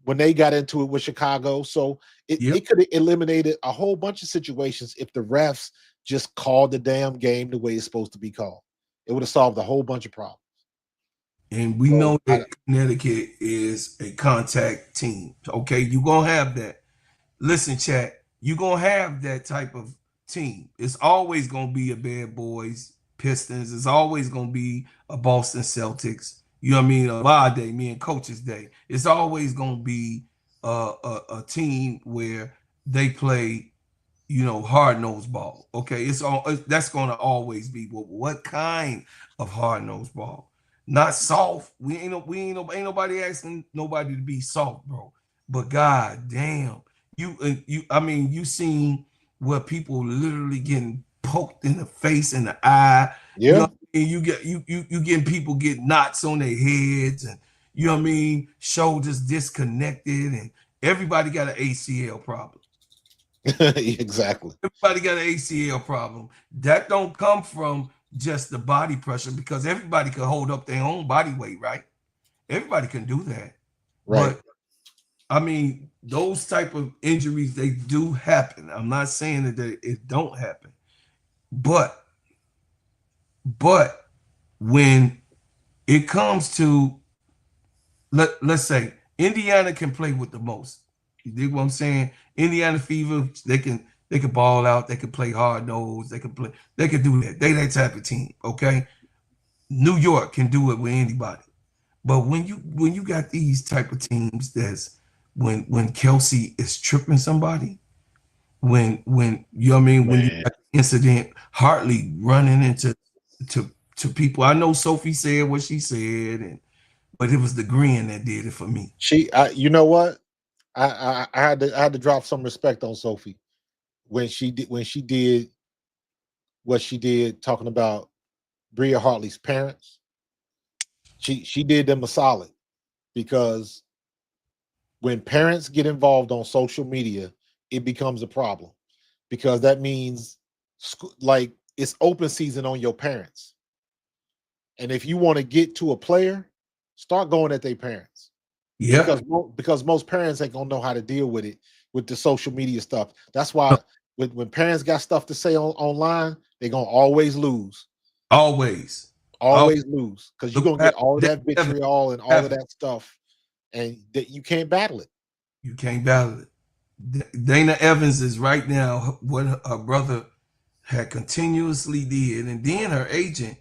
B: When they got into it with Chicago. So it could have eliminated a whole bunch of situations if the refs just called the damn game the way it's supposed to be called. It would have solved a whole bunch of problems.
D: And we
B: So,
D: know that Connecticut is a contact team. Okay, you're gonna have that. Listen, chat, you're gonna have that type of team. It's always gonna be a Bad Boys, Pistons. It's always gonna be a Boston Celtics. You know what I mean? A my day, me and Coach's day. It's always gonna be a team where they play, you know, hard nosed ball. Okay, it's all that's gonna always be. Well, what kind of hard nosed ball? Not soft. Ain't nobody asking nobody to be soft, bro. But god damn, I mean, you seen where people literally getting poked in the face and the eye. You know
B: yeah,
D: what I mean? You getting people get knots on their heads, and you know what I mean, shoulders disconnected, and everybody got an ACL problem.
B: exactly.
D: Everybody got an ACL problem. That don't come from just the body pressure, because everybody can hold up their own body weight, right? Everybody can do that.
B: Right.
D: But I mean, those type of injuries, they do happen. I'm not saying that it don't happen, but when it comes to let's say Indiana can play with the most. You dig what I'm saying? Indiana Fever, they can ball out, they can play hard nose, they can do that. They that type of team, okay? New York can do it with anybody. But when you got these type of teams, that's when Kelsey is tripping somebody, when you know what I mean, when you got the incident, Hartley running into to people. I know Sophie said what she said, but it was the grin that did it for me.
B: You know what? I had to drop some respect on Sophie when she did what she did, talking about Bria Hartley's parents. She did them a solid, because when parents get involved on social media, it becomes a problem, because that means like it's open season on your parents. And if you want to get to a player, start going at their parents.
D: Yeah.
B: Because most parents ain't gonna know how to deal with it, with the social media stuff. That's why when parents got stuff to say online, they're gonna always lose.
D: Always
B: Lose, because you're gonna get all of that vitriol and all of that stuff, and that you can't battle it.
D: You can't battle it. Dana Evans is right now what her brother had continuously did, and then her agent,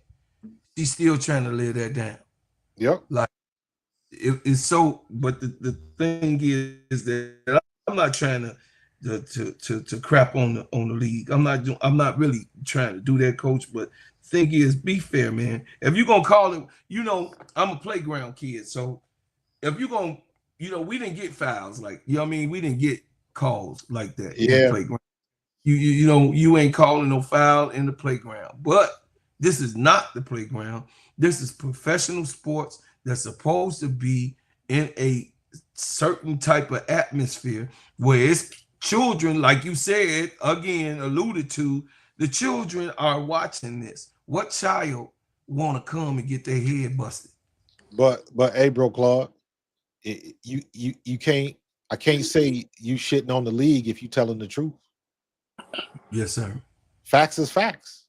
D: she's still trying to lay that down.
B: Yep.
D: Like it's so, but the thing is that I'm not trying to crap on the league. I'm not really trying to do that, coach. But thing is, be fair, man. If you're gonna call it, you know, I'm a playground kid, so if you're gonna, you know, we didn't get fouls, like, you know what I mean, we didn't get calls like that in the playground. You know, you ain't calling no foul in the playground. But this is not the playground. This is professional sports that's supposed to be in a certain type of atmosphere where it's children, like you said, again, alluded to, the children are watching this. What child want to come and get their head busted?
B: But hey, bro, Claude, you can't. I can't say you shitting on the league if you telling the truth.
D: Yes, sir.
B: Facts is facts,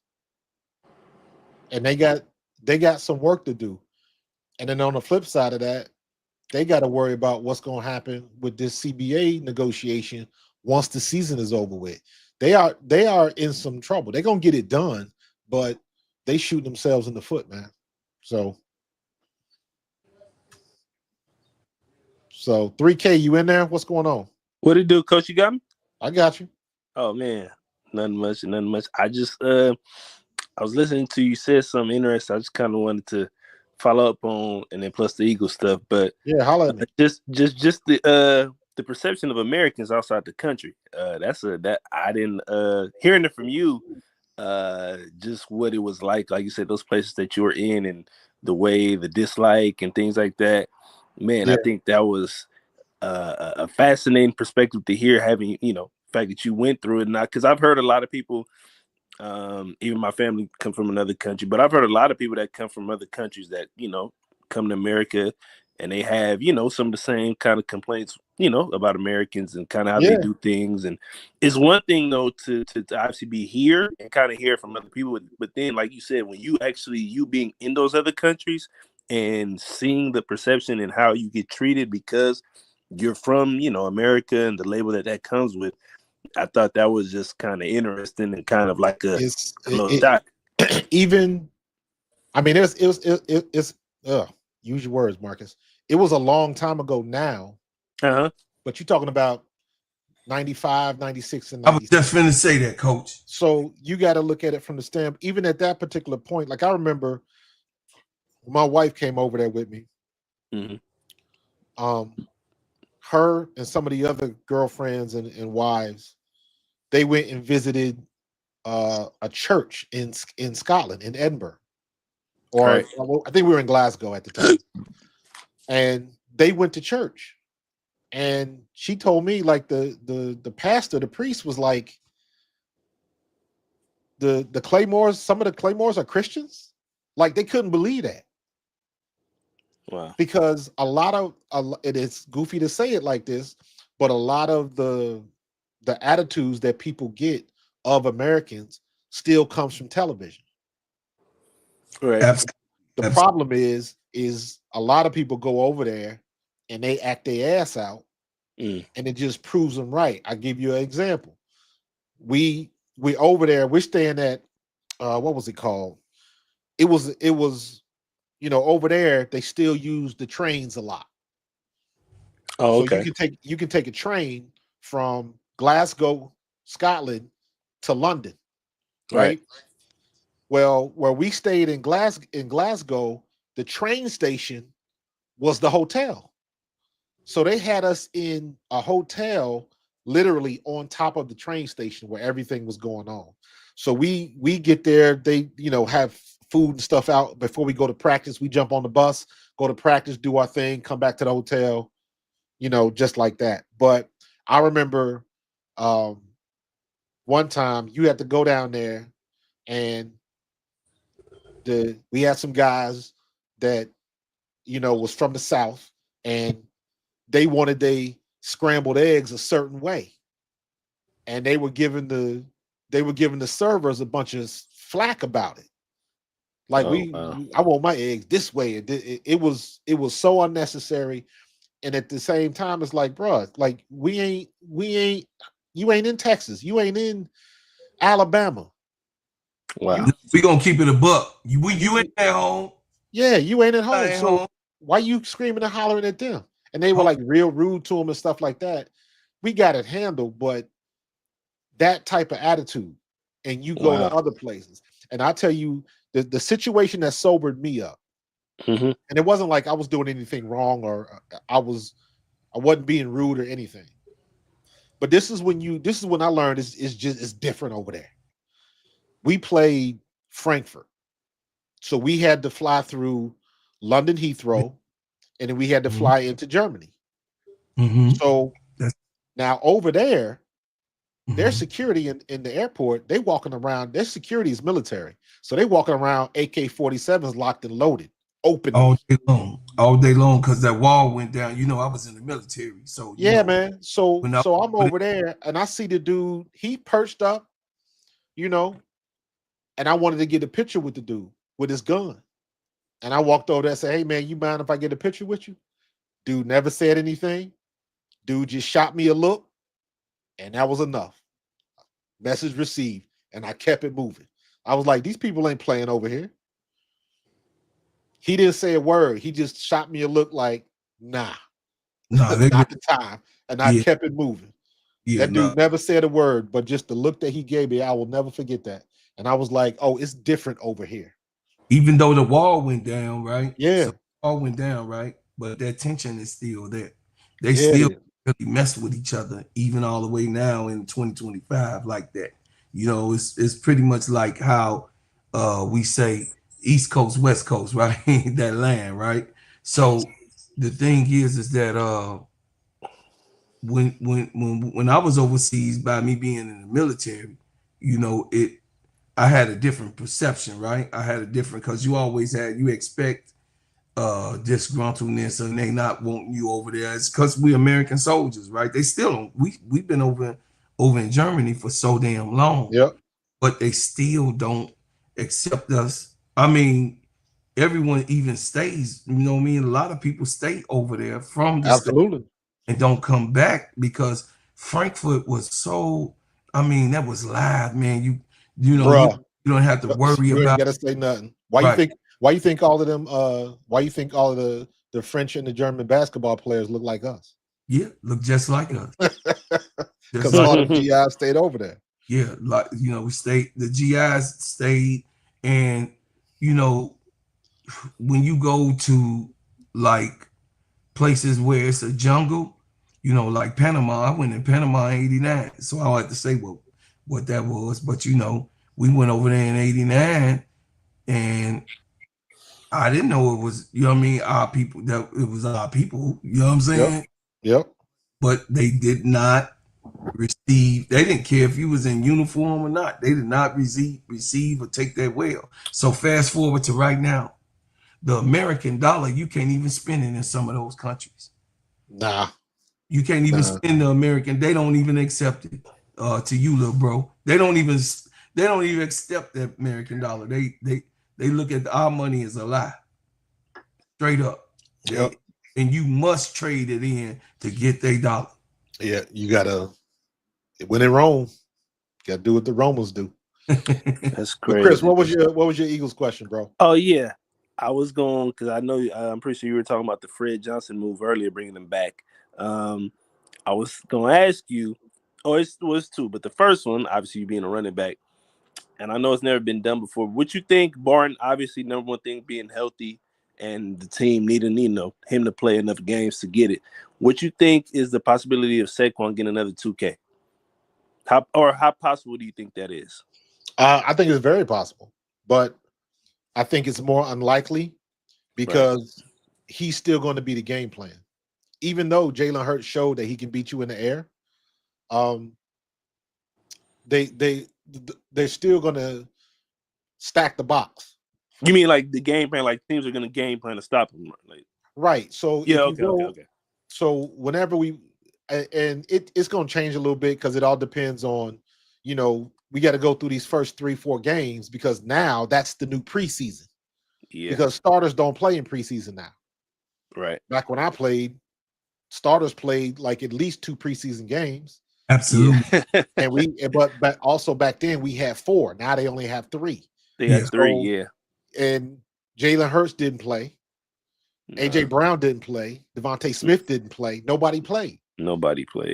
B: and they got some work to do. And then on the flip side of that, they got to worry about what's going to happen with this CBA negotiation once the season is over with. They are in some trouble. They're going to get it done, but they shoot themselves in the foot, man. So 3K, you in there? What's going on?
E: What it do, Coach? You got me?
B: I got you.
E: Oh man, nothing much. I just I was listening to you said something interesting. I just kind of wanted to follow up on, and then plus the Eagle stuff. But
B: yeah, holla at me.
E: Just the perception of Americans outside the country. That I didn't hearing it from you. Just what it was like you said, those places that you were in, and the way the dislike and things like that. Man, yeah. I think that was a fascinating perspective to hear, having, you know, the fact that you went through it. Not because I've heard a lot of people, even my family come from another country, but I've heard a lot of people that come from other countries that, you know, come to America and they have, you know, some of the same kind of complaints, you know, about Americans and kind of how they do things. And it's one thing though to obviously be here and kind of hear from other people, but then like you said, when you being in those other countries and seeing the perception and how you get treated because you're from, America and the label that comes with. I thought that was just kind of interesting and kind of like a little doc.
B: Even, I mean, it's use your words, Marcus. It was a long time ago now, but you're talking about 95, 96, and 97.
D: I was just finna say that, Coach.
B: So you got to look at it from the standpoint, even at that particular point. Like I remember my wife came over there with me. Her and some of the other girlfriends and wives, they went and visited a church in Scotland, in Edinburgh. Or I think we were in Glasgow at the time. And they went to church. And she told me, like, the pastor, the priest was like, the Claymores, some of the Claymores are Christians. Like, they couldn't believe that.
E: Wow.
B: Because it is goofy to say it like this, but a lot of the attitudes that people get of Americans still comes from television.
E: Right.
B: The problem is a lot of people go over there and they act their ass out, and it just proves them right. I give you an example. We over there, we're staying at what was it called? It was over there they still use the trains a lot.
E: Oh, okay.
B: So you can take a train from Glasgow, Scotland to London, right? Well, where we stayed in Glasgow, the train station was the hotel. So they had us in a hotel literally on top of the train station where everything was going on. So we get there, they have food and stuff out before we go to practice. We jump on the bus, go to practice, do our thing, come back to the hotel, just like that. But I remember one time you had to go down there, and we had some guys that was from the South, and they wanted they scrambled eggs a certain way, and they were giving the servers a bunch of flack about it. Like, I want my eggs this way. It was so unnecessary. And at the same time, it's like, bro, like you ain't in Texas, you ain't in Alabama.
E: Wow.
D: We gonna keep it a buck. You ain't at home.
B: Yeah, you ain't at home. So why you screaming and hollering at them? And they were like real rude to them and stuff like that. We got it handled, but that type of attitude, and you go to other places. And I tell you, the situation that sobered me up, and it wasn't like I was doing anything wrong or I wasn't being rude or anything. But this is when I learned it's different over there. We played Frankfurt. So we had to fly through London Heathrow, and then we had to fly into Germany. So now over there, their security in the airport, they walking around, their security is military. So they walking around AK-47s locked and loaded, open.
D: All day long, because that wall went down. I was in the military. So
B: man. So I'm over there and I see the dude, he perched up, and I wanted to get a picture with the dude with his gun. And I walked over there and said, "Hey man, you mind if I get a picture with you?" Dude never said anything. Dude just shot me a look, and that was enough. Message received, and I kept it moving. I was like, these people ain't playing over here. He didn't say a word. He just shot me a look like, nah, not the time. And I kept it moving. That dude never said a word, but just the look that he gave me, I will never forget that. And I was like, oh, it's different over here.
D: Even though the wall went down, right?
B: Yeah.
D: So the wall went down, right? But that tension is still there. They still really mess with each other, even all the way now in 2025 like that. It's pretty much like how we say East Coast, West Coast, right? That land, right? So the thing is that when I was overseas, by me being in the military, I had a different perception, right? I had a different, because you expect disgruntledness, and they not wanting you over there. It's because we American soldiers, right? They still don't. We've been over in Germany for so damn long.
B: Yep.
D: But they still don't accept us. I mean, everyone even stays. You know what I mean? A lot of people stay over there from the state
B: Absolutely.
D: and don't come back because Frankfurt was so. I mean, that was live, man. You know
B: Bruh.
D: you don't have to worry
B: You ain't
D: about
B: gotta say nothing. Why
D: right.
B: you think all of them why you think all of the French and the German basketball players look like us?
D: Yeah, look just like us.
B: Because
D: Just like
B: all the GIs stayed over there.
D: yeah, like we stayed. The GIs stayed, and you know when you go to like places where it's a jungle, like Panama. I went in Panama in '89, so I don't have to say what that was, but we went over there in '89, and I didn't know it was, what I mean, our people, that it was our people, you know what I'm saying?
B: Yep.
D: But they did not receive, they didn't care if you was in uniform or not. They did not receive or take that well. So fast forward to right now, the American dollar, you can't even spend it in some of those countries.
B: Nah.
D: You can't even spend the American, they don't even accept it. To you, little bro. They don't even accept the American dollar. They look at our money as a lie. Straight up.
B: Yep.
D: And you must trade it in to get their dollar.
B: Yeah, you gotta when in Rome, gotta do what the Romans do.
E: That's crazy.
B: But Chris, what was your Eagles question, bro?
E: Oh yeah, I was going because I know I'm pretty sure you were talking about the Fred Johnson move earlier, bringing him back. I was going to ask you, it was two, but the first one, obviously, you being a running back, and I know it's never been done before. What you think, barring obviously number one thing being healthy and the team needing him to play enough games to get it? What you think is the possibility of Saquon getting another 2K? How possible do you think that is?
B: I think it's very possible, but I think it's more unlikely because he's still going to be the game plan. Even though Jalen Hurts showed that he can beat you in the air, they're still going to stack the box.
E: You mean like the game plan? Like teams are going to game plan to stop him,
B: right? So
E: yeah, okay.
B: So whenever it's going to change a little bit because it all depends on, we got to go through these first 3-4 games because now that's the new preseason. Yeah. Because starters don't play in preseason now.
E: Right.
B: Back when I played, starters played like at least 2 preseason games.
D: Absolutely.
B: And but also back then we had 4. Now they only have 3.
E: They had 3, yeah.
B: And Jalen Hurts didn't play. AJ Brown didn't play. Devontae Smith didn't play. Nobody played.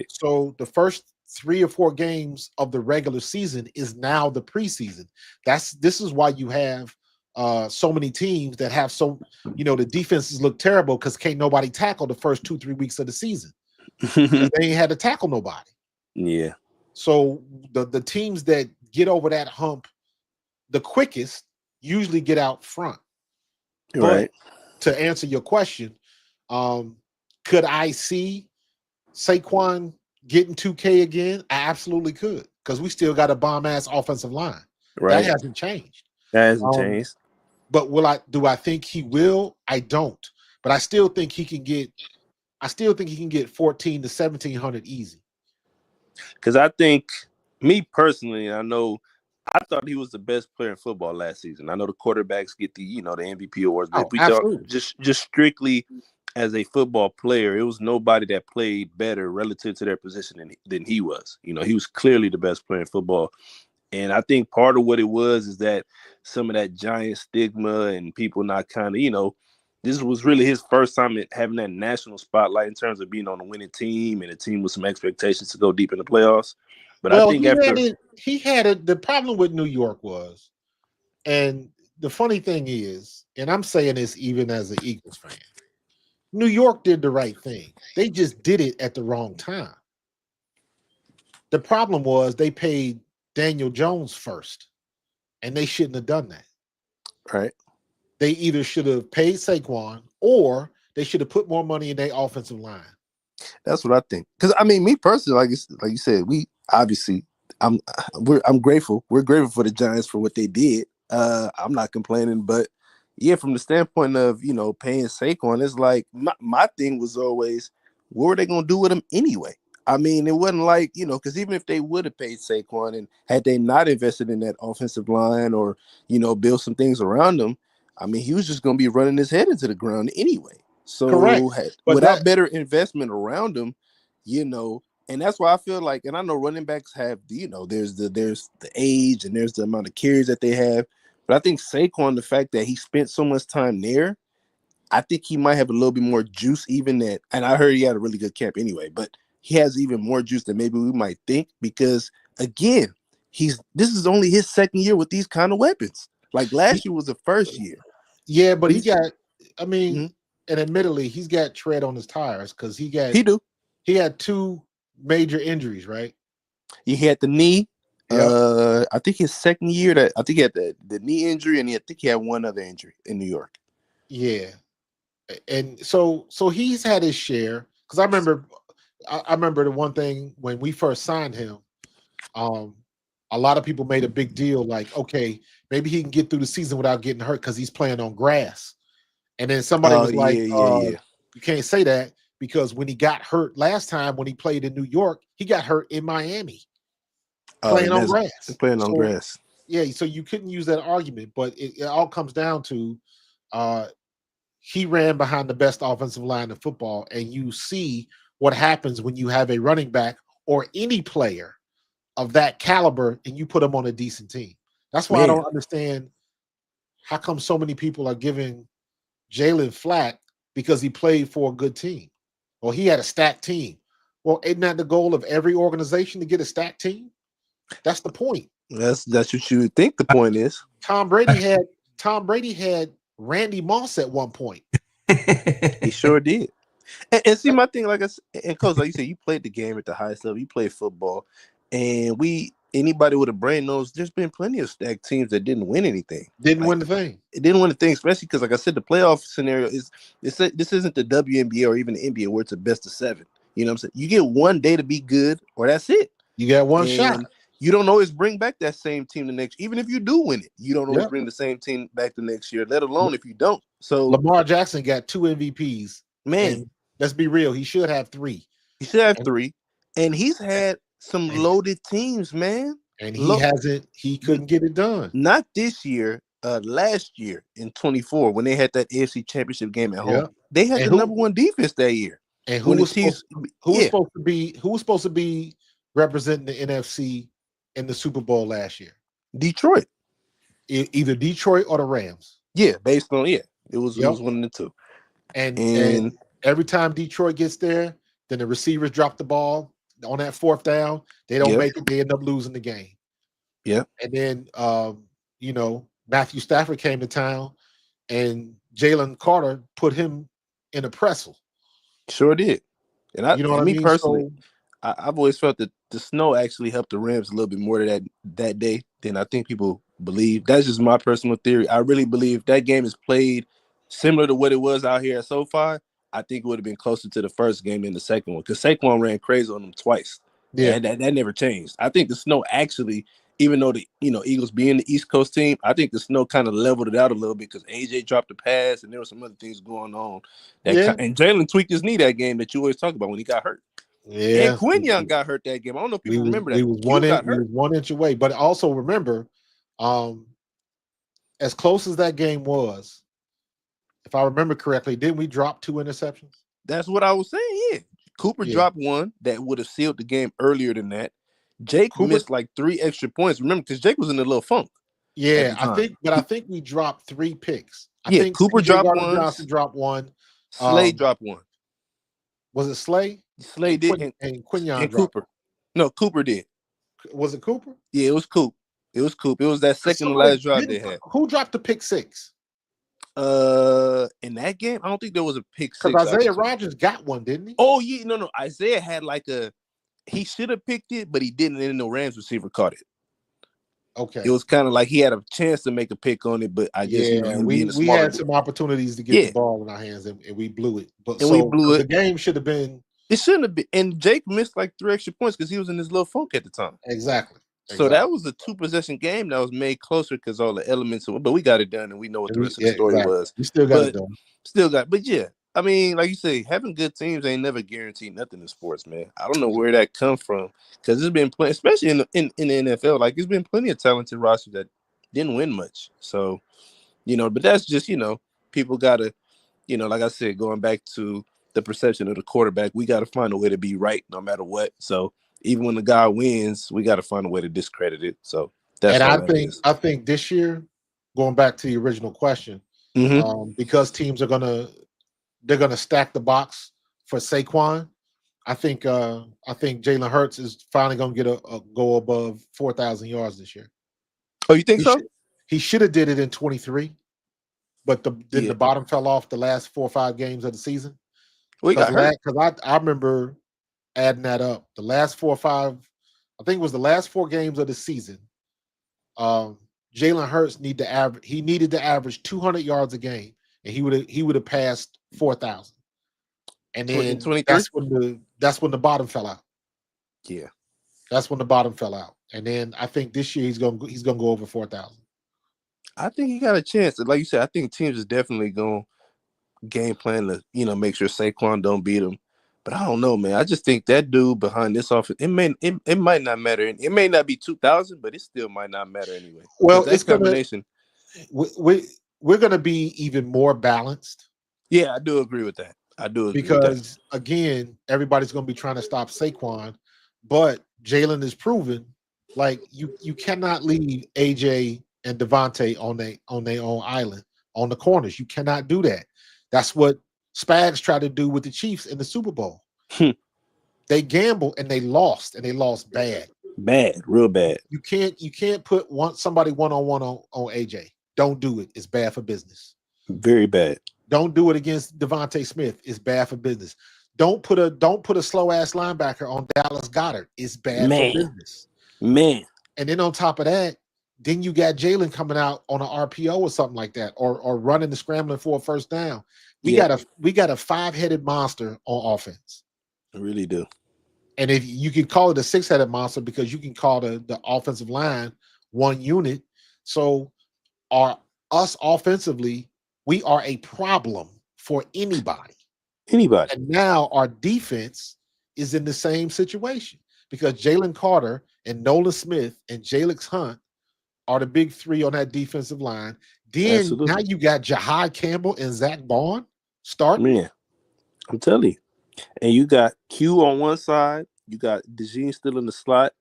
B: So the first 3 or 4 games of the regular season is now the preseason. This is why you have so many teams that have the defenses look terrible because can't nobody tackle the first 2-3 weeks of the season. They ain't had to tackle nobody.
E: Yeah.
B: So the teams that get over that hump the quickest usually get out front.
E: Right.
B: But to answer your question, could I see Saquon getting 2K again? I absolutely could, because we still got a bomb-ass offensive line.
E: Right.
B: That hasn't changed.
E: Changed.
B: But do I think he will? I don't. But I still think he can get 14 to 1,700 easy.
E: Because I think, me personally, I thought he was the best player in football last season. I know the quarterbacks get the the MVP awards, but if we talk just strictly as a football player, it was nobody that played better relative to their position than he was. He was clearly the best player in football. And I think part of what it was is that some of that giant stigma and people not kind of, this was really his first time having that national spotlight in terms of being on a winning team and a team with some expectations to go deep in the playoffs. But I think
B: the problem with New York was, and the funny thing is, and I'm saying this even as an Eagles fan, New York did the right thing. They just did it at the wrong time. The problem was they paid Daniel Jones first, and they shouldn't have done that.
E: Right.
B: They either should have paid Saquon or they should have put more money in their offensive line.
F: That's what I think. Because me personally, like you said, I'm grateful. We're grateful for the Giants for what they did. I'm not complaining, but yeah, from the standpoint of paying Saquon, it's like my thing was always, what were they gonna do with him anyway? It wasn't like because even if they would have paid Saquon and had they not invested in that offensive line or built some things around them, I mean, he was just going to be running his head into the ground anyway. So
B: Correct. But
F: without
B: that-
F: better investment around him, you know, and that's why I feel like, and I know running backs have, you know, there's the age and there's the amount of carries that they have. But I think Saquon, the fact that he spent so much time there, I think he might have a little bit more juice even that, and I heard he had a really good camp anyway, but he has even more juice than maybe we might think because again, this is only his second year with these kind of weapons. Like last year was the first year.
B: Yeah, but he
F: He's-
B: got. I mean,
F: Mhm.
B: and admittedly, he's got tread on his tires because he
F: do.
B: had 2 major injuries, right?
F: He had the knee.
B: Yeah.
F: I think his second year that I think he had the knee injury, and I think he had one other injury in New York.
B: Yeah, and so he's had his share. Because I remember the one thing when we first signed him, a lot of people made a big deal like, okay, maybe he can get through the season without getting hurt because he's playing on grass. And then somebody was like, you can't say that because when he got hurt last time when he played in New York, he got hurt in Miami playing on grass.
F: Playing on grass.
B: Yeah, so you couldn't use that argument, but it all comes down to he ran behind the best offensive line in football, and you see what happens when you have a running back or any player of that caliber and you put them on a decent team. That's why I don't understand how come so many people are giving Jalen flack because he played for a good team or he had a stacked team. Well, isn't that the goal of every organization to get a stacked team? That's the point.
F: That's what you would think the point is.
B: Tom Brady had Randy Moss at one point.
F: He sure did. And see, my thing, like I said, and Coach, like you said, you played the game at the highest level. You played football, and anybody with a brain knows there's been plenty of stacked teams that didn't win anything.
B: Didn't win the thing.
F: It didn't win the thing, especially because, like I said, the playoff scenario is this isn't the WNBA or even the NBA where it's a best of 7. You know what I'm saying? You get one day to be good, or that's it.
B: You got one shot.
F: You don't always bring back that same team the next. Even if you do win it, you don't always bring the same team back the next year. Let alone if you don't. So
B: Lamar Jackson got 2 MVPs.
F: Man,
B: let's be real. He should have 3.
F: He should have 3, and he's had some loaded teams, man.
B: And he couldn't get it done.
F: Not this year, last year in 24 when they had that AFC Championship game at home. They had the number 1 defense that year.
B: And who was supposed to be representing the NFC in the Super Bowl last year?
F: Detroit.
B: Either Detroit or the Rams.
F: Yeah, based on it was one of the two.
B: And every time Detroit gets there, then the receivers drop the ball on that 4th down. They don't make it. They end up losing the game.
F: Yeah.
B: And then, Matthew Stafford came to town, and Jalen Carter put him in a pretzel.
F: Sure did. And I mean? Personally,
B: so,
F: I've always felt that the snow actually helped the Rams a little bit more that day than I think people believe. That's just my personal theory. I really believe that game is played similar to what it was out here at SoFi. I think it would have been closer to the first game than the second one because Saquon ran crazy on them twice. Yeah, and that never changed. I think the snow actually, even though the Eagles being the East Coast team, I think the snow kind of leveled it out a little bit because AJ dropped the pass and there were some other things going on. And Jalen tweaked his knee that game that you always talk about when he got hurt.
B: Yeah,
F: and Quinn got hurt that game. I don't know if people remember that.
B: He was 1 inch away. But also remember, as close as that game was, if I remember correctly, didn't we drop 2 interceptions?
F: That's what I was saying. Yeah, Cooper dropped one that would have sealed the game earlier than that. Jake missed like 3 extra points. Remember, because Jake was in a little funk.
B: Yeah, I think we dropped 3 picks. I think
F: Cooper dropped one.
B: Johnson dropped 1.
F: Slay dropped 1.
B: Was it Slay?
F: Slay did,
B: and Quinion
F: and Cooper. No, Cooper did.
B: Was it Cooper?
F: Yeah, it was Coop. It was Coop. It was that second to last drive they had.
B: Who dropped the pick 6?
F: In that game, I don't think there was a pick 6.
B: Because Isaiah Rodgers got one, didn't he?
F: Oh yeah, no. Isaiah had he should have picked it, but he didn't, and the Rams receiver caught it.
B: Okay.
F: It was kind of like he had a chance to make a pick on it, but I just
B: we had some opportunities to get the ball in our hands, and we blew it. We blew it. The game should have been.
F: It shouldn't have been. And Jake missed like 3 extra points because he was in his little funk at the time.
B: Exactly.
F: So that was a 2-possession game that was made closer because all the elements. But we got it done, and we know what the rest of the story was.
B: We still got it done.
F: But yeah, I mean, like you say, having good teams ain't never guaranteed nothing in sports, man. I don't know where that comes from because there's been plenty, especially in the NFL. Like, there's been plenty of talented rosters that didn't win much. So, But that's just, people gotta, like I said, going back to the perception of the quarterback, we gotta find a way to be right no matter what. So even when the guy wins, we gotta find a way to discredit it. So that's
B: And
F: all that is.
B: I think this year, going back to the original question, because teams they're gonna stack the box for Saquon. I think Jalen Hurts is finally gonna get a go above 4,000 yards this year.
F: Oh, you think so?
B: He should have did it in 23, but the bottom fell off the last 4 or 5 games of the season.
F: We got hurt.
B: Because I remember adding that up. The last 4 or 5, I think it was the last 4 games of the season. Jalen Hurts needed to average 200 yards a game, and he would have passed 4,000. And then that's when the bottom fell out.
F: Yeah,
B: that's when the bottom fell out. And then I think this year he's gonna go over 4,000.
F: I think he got a chance. Like you said, I think teams is definitely going to game plan to make sure Saquon don't beat him. But I don't know, man. I just think that dude behind this offense, it might not matter. It may not be 2,000, but it still might not matter anyway.
B: Well,
F: it's combination.
B: We're gonna be even more balanced.
F: Yeah, I do agree with that. I do agree
B: because again, everybody's gonna be trying to stop Saquon, but Jalen is proven like you cannot leave AJ and Devontae on their own island on the corners. You cannot do that. That's what Spags tried to do with the Chiefs in the Super Bowl. They gambled and they lost bad.
F: Bad, real bad.
B: You can't put somebody one-on-one on AJ. Don't do it. It's bad for business.
F: Very bad.
B: Don't do it against Devontae Smith. It's bad for business. Don't put a slow ass linebacker on Dallas Goedert. It's bad for business.
F: Man.
B: And then on top of that, then you got Jalen coming out on an RPO or something like that, or running the scrambling for a first down. We got a 5-headed monster on offense.
F: I really do.
B: And if you can call it a 6-headed monster because you can call the offensive line one unit. So us offensively, we are a problem for anybody. And now our defense is in the same situation because Jalen Carter and Nolan Smith and Jalix Hunt are the big 3 on that defensive line. Then now you got Jahad Campbell and Zach Bond starting.
F: Man, I'm telling you. And you got Q on one side. You got DeJean still in the slot.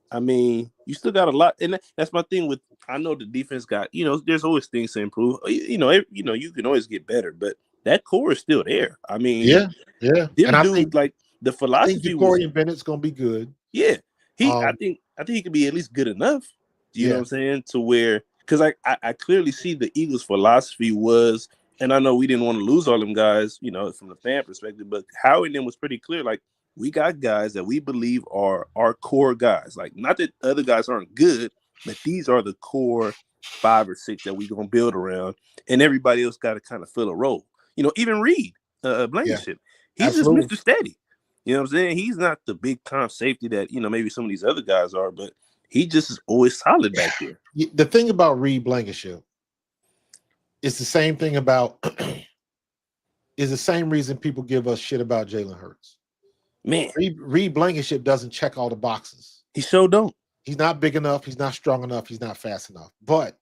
F: I mean, you still got a lot. And that's my thing with, I know the defense got, there's always things to improve. You can always get better, but that core is still there. I mean,
B: yeah.
F: And I think like the philosophy.
B: I think Corey Bennett's gonna be good.
F: Yeah, I think he could be at least good enough. You know what I'm saying? To where, because I clearly see the Eagles' philosophy was, and I know we didn't want to lose all them guys, from the fan perspective, but Howie and them was pretty clear. Like, we got guys that we believe are our core guys. Like, not that other guys aren't good, but these are the core 5 or 6 that we're gonna build around, and everybody else got to kind of fill a role. Even Reed, Blankenship, he's
B: absolutely.
F: just Mr. Steady. You know what I'm saying? He's not the big time safety that maybe some of these other guys are, but he just is always solid back there.
B: The thing about Reed Blankenship is the same thing about is the same reason people give us shit about Jalen Hurts.
F: Man,
B: Reed Blankenship doesn't check all the boxes.
F: He sure don't.
B: He's not big enough. He's not strong enough. He's not fast enough. But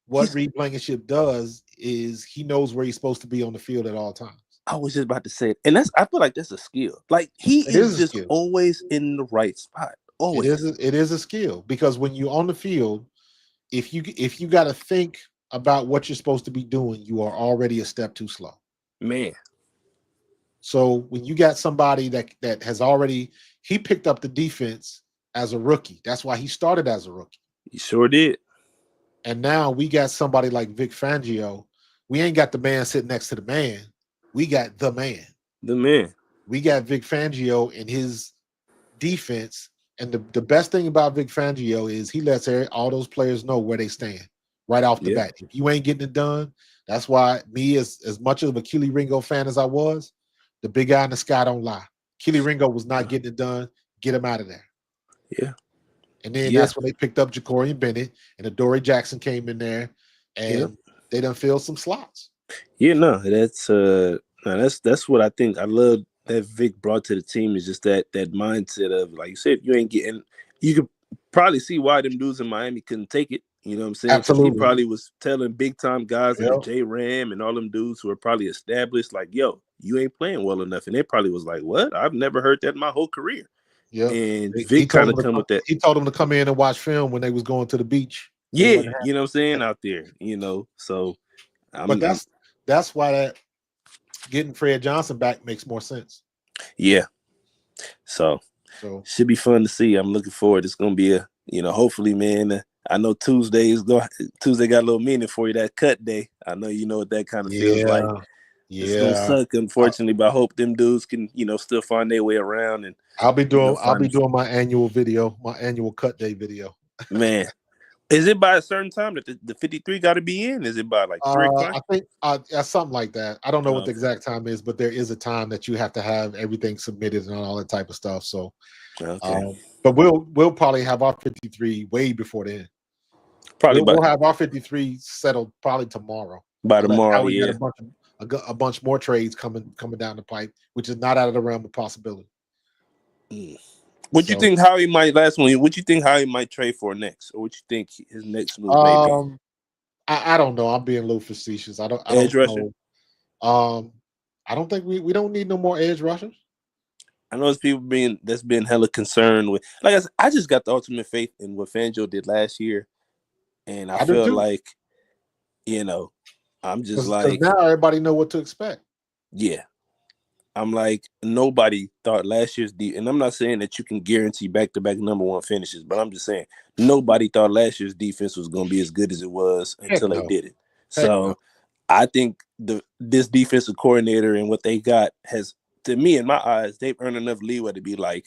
B: what Reed Blankenship does is he knows where he's supposed to be on the field at all times.
F: I was just about to say it. And I feel like that's a skill. Like, he is just always in the right spot. Always.
B: It is a skill because when you're on the field, if you got to think about what you're supposed to be doing, you are already a step too slow.
F: Man.
B: So when you got somebody that has already, he picked up the defense as a rookie. That's why he started as a rookie.
F: He sure did.
B: And now we got somebody like Vic Fangio. We ain't got the man sitting next to the man. We got the man.
F: The man.
B: We got Vic Fangio and his defense. And the best thing about Vic Fangio is he lets all those players know where they stand right off the bat. If you ain't getting it done, that's why me, as much of a Keely Ringo fan as I was, the big guy in the sky don't lie. Keely Ringo was not getting it done. Get him out of there.
F: Yeah.
B: And then that's when they picked up Ja'Cory Bennett and Adoree Jackson came in there and they done filled some slots.
F: Yeah, no, that's what I think. I love that Vic brought to the team is just that mindset of, like you said, you ain't getting. You could probably see why them dudes in Miami couldn't take it.
E: You know what I'm saying? Because he
B: Absolutely.
E: probably was telling big time guys in the
B: Yep.
E: J Ram and all them dudes who are probably established, like, yo, you ain't playing well enough. And they probably was like, what? I've never heard that in my whole career.
B: Yep.
E: And
B: He
E: Vic
B: told
E: kind
B: him
E: of
B: to
E: come with that.
B: he told him to come in and watch film when they was going to the beach. It
E: Yeah,
B: wasn't
E: you know what I'm saying, out there, you know. So
B: But that's why that getting Fred Johnson back makes more sense.
E: yeah. So should be fun to see. I'm looking forward. It's gonna be hopefully, man. I know Tuesday got a little meaning for you, that cut day. I know you know what that kind of feels like. It's gonna suck, unfortunately, but I hope them dudes can, still find their way around. And
B: I'll be doing my annual cut day video.
E: Man, is it by a certain time that the 53 got to be in? Is it by like 3 o'clock?
B: I think something like that. I don't know what the exact time is, but there is a time that you have to have everything submitted and all that type of stuff. So, but we'll probably have our 53 way before then.
E: Probably
B: we'll have our 53 settled probably tomorrow.
E: By tomorrow,
B: we got a bunch more trades coming down the pipe, which is not out of the realm of possibility.
E: What you think Howie might What you think Howie might trade for next, or what you think his next move may be?
B: I don't know. I'm being a little facetious. I don't know. I don't think we don't need no more edge rushers.
E: I know there's people that's been hella concerned with. Like I said, I just got the ultimate faith in what Fangio did last year, and I feel like, I'm just like,
B: now everybody know what to expect.
E: Yeah. I'm like, nobody thought last year's and I'm not saying that you can guarantee back-to-back number one finishes, but I'm just saying nobody thought last year's defense was going to be as good as it was until they did it. So I think this defensive coordinator and what they got has, to me, in my eyes, they've earned enough leeway to be like,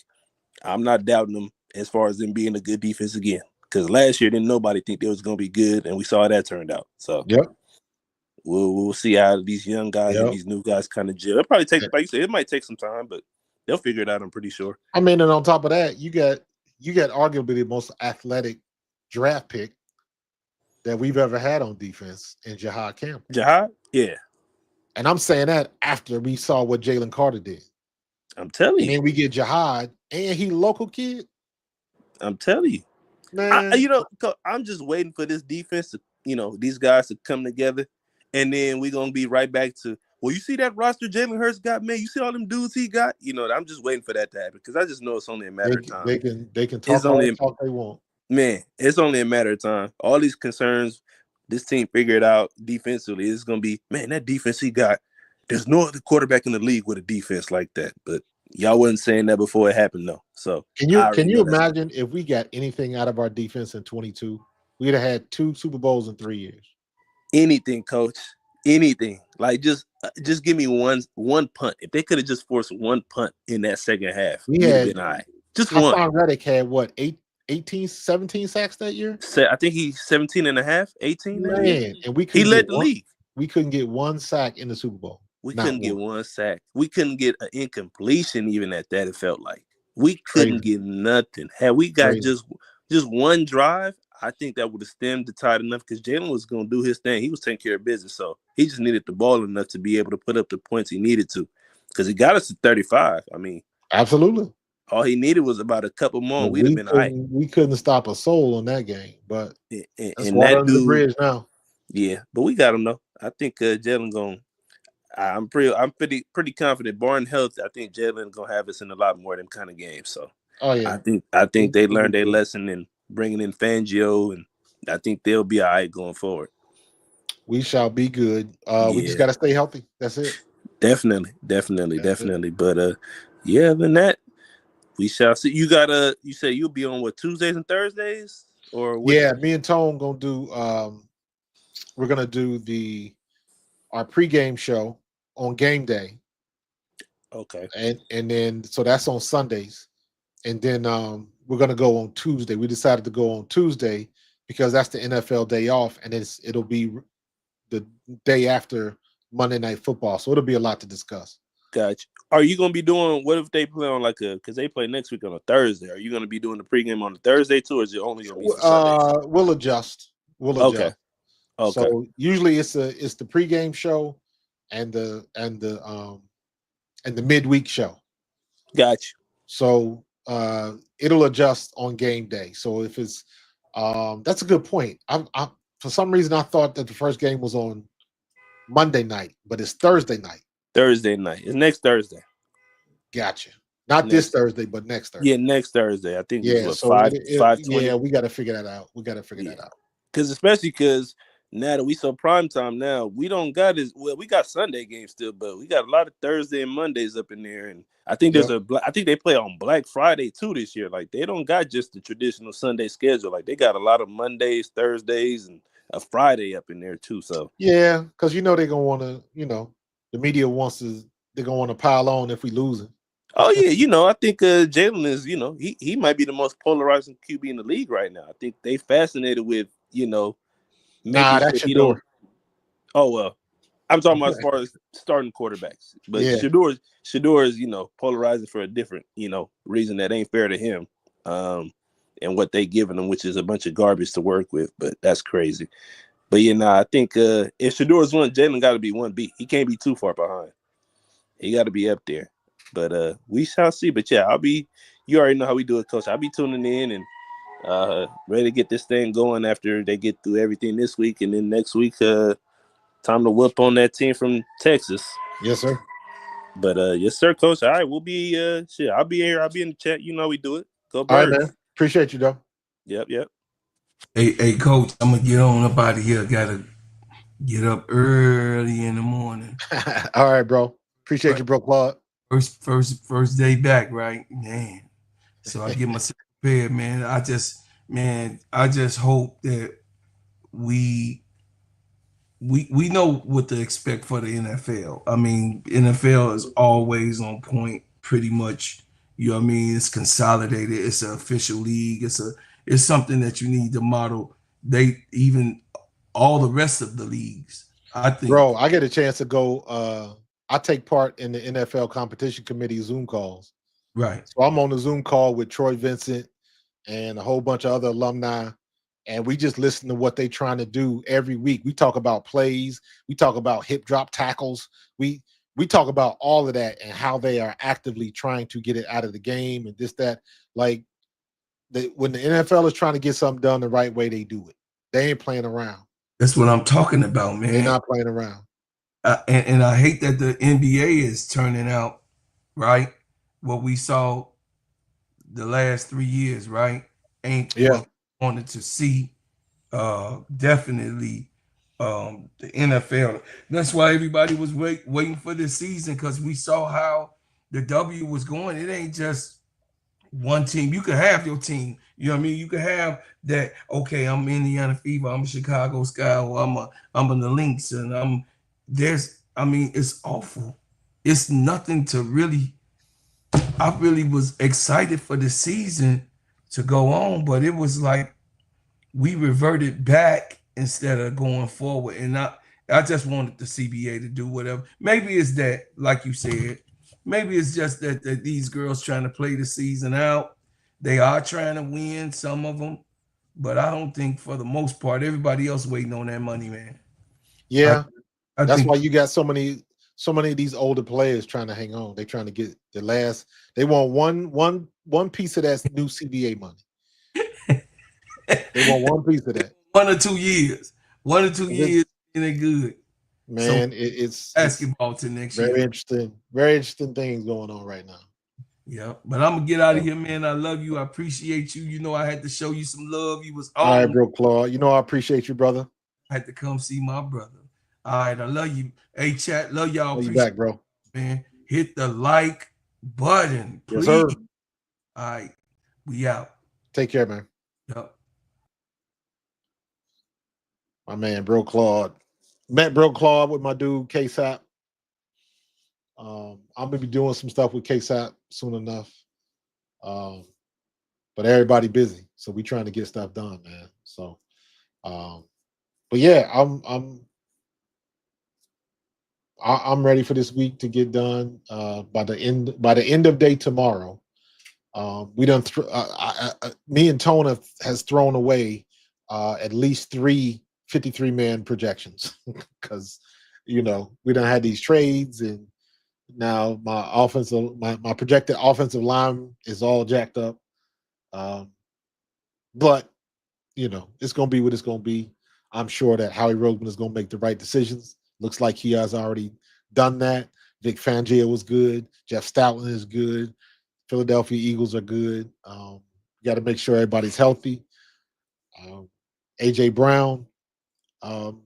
E: I'm not doubting them as far as them being a good defense again. Because last year, didn't nobody think they was going to be good, and we saw how that turned out. So We'll see how these young guys and these new guys kind of gel. It'll probably take, like you said, it might take some time, but they'll figure it out. I'm pretty sure.
B: I mean, and on top of that, you got arguably the most athletic draft pick that we've ever had on defense in Jihad Campbell.
E: Jihad, yeah.
B: And I'm saying that after we saw what Jalen Carter did.
E: I'm telling you.
B: And then we get Jihad, and he local kid.
E: I'm telling you, man. I'm just waiting for this defense to, these guys to come together. And then we're going to be right back to, well, you see that roster Jalen Hurts got, man? You see all them dudes he got? I'm just waiting for that to happen because I just know it's only a matter of time.
B: They can talk all the talk they want.
E: Man, it's only a matter of time. All these concerns, this team figured out defensively. It's going to be, man, that defense he got, there's no other quarterback in the league with a defense like that. But y'all wasn't saying that before it happened, though. So
B: can you imagine if we got anything out of our defense in 22? We'd have had 2 Super Bowls in 3 years.
E: Anything, coach. Anything. Like just give me one punt. If they could have just forced one punt in that second half, we'd have been all right. Just one.
B: Hassan Reddick had what, 18, 17 sacks that year?
E: I think he's 17 and a half, 18.
B: Man, and
E: he led the league.
B: We couldn't get one sack in the Super Bowl.
E: We couldn't get one sack. We couldn't get an incompletion even at that, it felt like. We couldn't get nothing. Had we got just one drive, I think that would have stemmed the tide enough because Jalen was going to do his thing. He was taking care of business. So he just needed the ball enough to be able to put up the points he needed to because he got us to 35. I mean,
B: absolutely.
E: All he needed was about a couple more. We'd have been all right.
B: We couldn't stop a soul on that game, but
E: that's water under the bridge now. Yeah, but we got him though. I think Jalen going. I'm pretty confident. Barring health, I think Jalen gonna have us in a lot more of them kind of games. So I think they learned their lesson in bringing in Fangio, and I think they'll be all right going forward.
B: We shall be good. We just got to stay healthy. That's it.
E: Definitely. But other than that, we shall see. You say you'll be on what, Tuesdays and Thursdays, or what?
B: Yeah, me and Tone gonna do. We're gonna do our pregame show on game day.
E: Okay.
B: And then so that's on Sundays, and then we're gonna go on Tuesday. We decided to go on Tuesday because that's the NFL day off, and it'll be the day after Monday Night Football, so it'll be a lot to discuss.
E: Gotcha. Are you gonna be doing? What if they play on because they play next week on a Thursday? Are you gonna be doing the pregame on a Thursday too, or is it only gonna be Sundays?
B: We'll adjust.
E: Okay.
B: So usually it's the pregame show and the midweek show.
E: Gotcha.
B: So it'll adjust on game day. So if it's That's a good point. I for some reason I thought that the first game was on Monday night, but it's Thursday night.
E: Thursday night. It's next Thursday.
B: Gotcha. Not this
E: Next,
B: Thursday, but next Thursday.
E: yeah, next Thursday. I think it's
B: Yeah.
E: what
B: So
E: 5:20.
B: yeah, we got to figure that out. We got to figure
E: Yeah.
B: that out.
E: Because now that we so prime time now, we don't got as well. We got Sunday games still, but we got a lot of Thursday and Mondays up in there. And I think
B: Yep.
E: I think they play on Black Friday too this year. Like they don't got just the traditional Sunday schedule. Like they got a lot of Mondays, Thursdays, and a Friday up in there too. So
B: Yeah, because they're gonna want to. The media they're gonna want to pile on if we losing.
E: oh yeah, I think Jalen is, he might be the most polarizing QB in the league right now. I think they fascinated with,
B: Nah,
E: making
B: that's
E: sure he
B: Shador.
E: don't. Oh well, I'm talking about as far as starting quarterbacks. But
B: Yeah.
E: Shador is, polarizing for a different, reason that ain't fair to him. And what they giving him, which is a bunch of garbage to work with. But that's crazy. But I think if Shador's one, Jalen got to be 1B. He can't be too far behind. He got to be up there. But we shall see. But yeah, you already know how we do it, Coach. I'll be tuning in and ready to get this thing going after they get through everything this week. And then next week, time to whoop on that team from Texas.
B: Yes, sir.
E: But yes, sir, Coach. All right, we'll be I'll be here. I'll be in the chat. You know we do it. Go
B: All right,
E: Birds.
B: man. Appreciate you, though.
E: Yep.
D: Hey, Coach, I'm gonna get on up out of here. Gotta get up early in the morning.
B: All right, bro. Appreciate you, bro, Claude.
D: First day back, right, man. So I get myself prepared, man. I just hope that we know what to expect for the NFL. I mean, NFL is always on point, pretty much. You know what I mean? It's consolidated. It's an official league. It's something that you need to model. All the rest of the leagues. I think,
B: bro, I get a chance to go. I take part in the NFL competition committee Zoom calls.
D: Right.
B: So I'm on the Zoom call with Troy Vincent and a whole bunch of other alumni, and we just listen to what they're trying to do every week. We talk about plays. We talk about hip drop tackles. We talk about all of that and how they are actively trying to get it out of the game and this, that. Like, when the NFL is trying to get something done the right way, they do it. They ain't playing around.
D: That's what I'm talking about, man.
B: They're not playing around.
D: And I hate that the NBA is turning out, right, what we saw the last 3 years, right? Ain't what we wanted to see. Definitely the NFL. That's why everybody was waiting for this season, because we saw how the W was going. It ain't just one team. You could have your team. You know what I mean? You could have that. Okay, I'm Indiana Fever. I'm a Chicago Sky. Or I'm in the Lynx, and it's awful. It's nothing to really. I really was excited for the season to go on, but it was like we reverted back instead of going forward. And I just wanted the CBA to do whatever. Maybe it's that, like you said, maybe it's just that these girls trying to play the season out. They are trying to win, some of them, but I don't think for the most part, everybody else waiting on that money, man.
B: Yeah.
D: I
B: That's
D: think
B: why you got so many of these older players trying to hang on. They're trying to get the last. They want one piece of that new CBA money. They want one piece of that.
D: 1 or 2 years. 1 or 2 years, and they're good.
B: Man,
D: So,
B: it's
D: basketball to next year.
B: Very interesting things going on right now.
D: Yeah, but I'm gonna get out of here, man. I love you. I appreciate you. You know, I had to show you some love. You was on.
B: All right, bro, Claude. You know I appreciate you, brother.
D: I had to come see my brother. All right, I love you. Hey, chat, love y'all.
B: Love you back, bro.
D: Man, hit the like button, please.
B: Yes, sir.
D: All right, we out.
B: Take care, man.
D: Yep.
B: My man, Bro Claude. Met Bro Claude with my dude, KSAP. I'm gonna be doing some stuff with KSAP soon enough. But everybody busy, so we trying to get stuff done, man. So but yeah, I'm ready for this week to get done by the end of day tomorrow. We done me and Tona has thrown away at least 3 53-man projections because we done had these trades, and now my projected offensive line is all jacked up. But it's going to be what it's going to be. I'm sure that Howie Roseman is going to make the right decisions. Looks like he has already done that. Vic Fangio was good. Jeff Stoutland is good. Philadelphia Eagles are good. Got to make sure everybody's healthy. AJ Brown,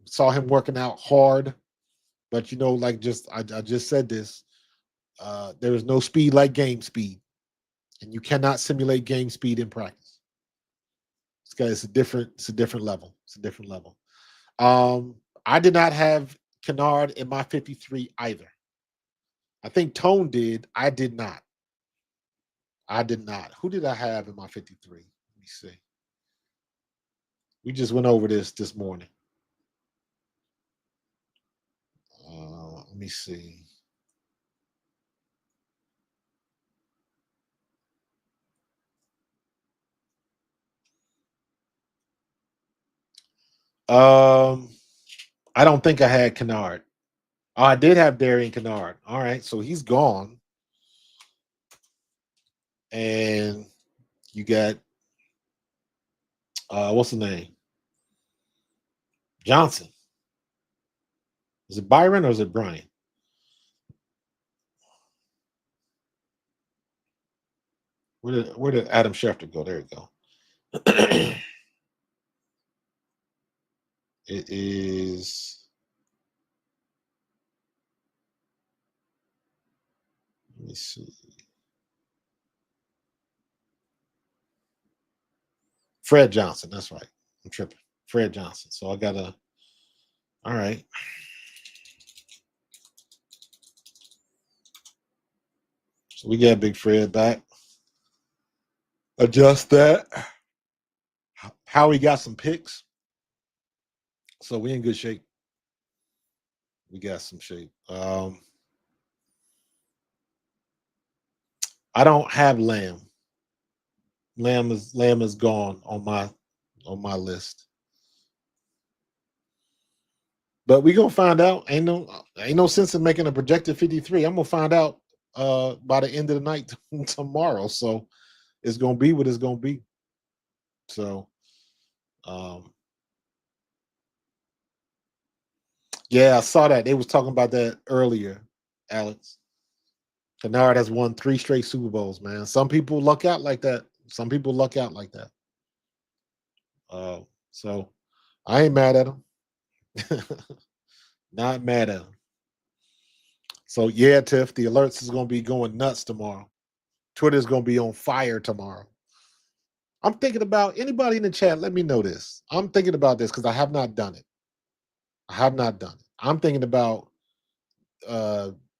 B: saw him working out hard, but I just said this. There is no speed like game speed, and you cannot simulate game speed in practice. It's a different level. It's a different level. I did not have Kennard in my 53 either. I think Tone did. I did not. Who did I have in my 53? Let me see. We just went over this morning. Let me see. I don't think I had Kennard. Oh, I did have Darian Kennard. All right, so he's gone. And you got what's the name? Johnson. Is it Byron or is it Brian? Where did Adam Schefter go? There you go. It is. Let me see. Fred Johnson. That's right. I'm tripping. Fred Johnson. So I gotta. All right. So we got Big Fred back. Adjust that. Howie got some picks. So we in good shape. We got some shape. I don't have Lamb. Lamb is gone on my list. But we gonna find out. Ain't no sense in making a projected 53. I'm gonna find out by the end of the night tomorrow. So it's gonna be what it's gonna be. So yeah, I saw that. They was talking about that earlier, Alex. Kennard has won 3 straight Super Bowls, man. Some people luck out like that. So I ain't mad at him. Not mad at him. So yeah, Tiff, the alerts is gonna be going nuts tomorrow. Twitter's gonna be on fire tomorrow. I'm thinking about anybody in the chat. Let me know this. I'm thinking about this because I have not done it. I'm thinking about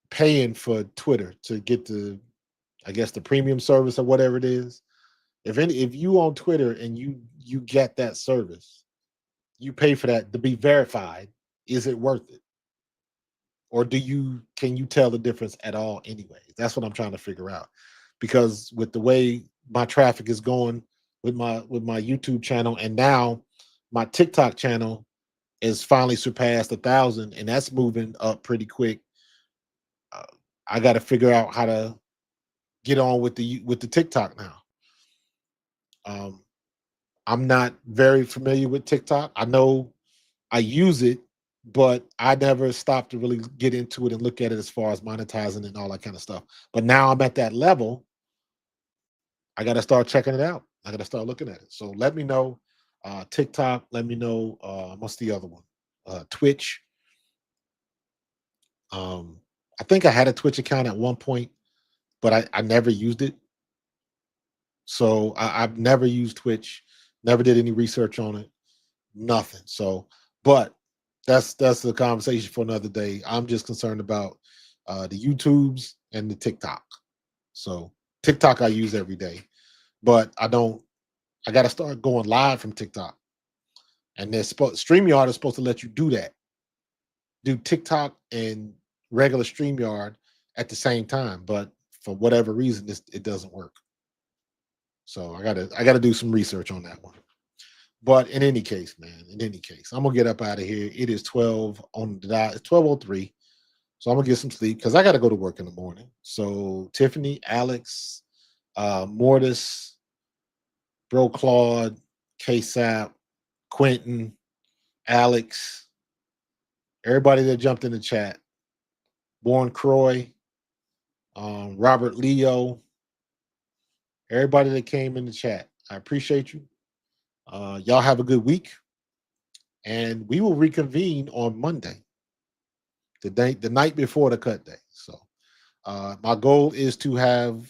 B: paying for Twitter to get the premium service or whatever it is. If you on Twitter and you get that service, you pay for that to be verified. Is it worth it? Or can you tell the difference at all anyway? That's what I'm trying to figure out. Because with the way my traffic is going with my YouTube channel, and now my TikTok channel is finally surpassed 1,000, and that's moving up pretty quick. I got to figure out how to get on with the TikTok now. I'm not very familiar with TikTok. I know I use it, but I never stopped to really get into it and look at it as far as monetizing and all that kind of stuff. But now I'm at that level. I got to start checking it out. I got to start looking at it. So let me know. TikTok, let me know. What's the other one? Twitch. I think I had a Twitch account at one point, but I never used it. So I've never used Twitch, never did any research on it, nothing. So, but that's the conversation for another day. I'm just concerned about the YouTubes and the TikTok. So TikTok I use every day, but I got to start going live from TikTok. And StreamYard is supposed to let you do that. Do TikTok and regular StreamYard at the same time, but for whatever reason, it doesn't work. So I gotta do some research on that one. But in any case, man, I'm gonna get up out of here. It is 12 on the dot. It's 12:03. So I'm gonna get some sleep because I gotta go to work in the morning. So Tiffany, Alex, Mortis, Bro Claude, K-Sap, Quentin, Alex, everybody that jumped in the chat, Born Croy, Robert Leo, everybody that came in the chat. I appreciate you. Y'all have a good week. And we will reconvene on Monday, the night before the cut day. So my goal is to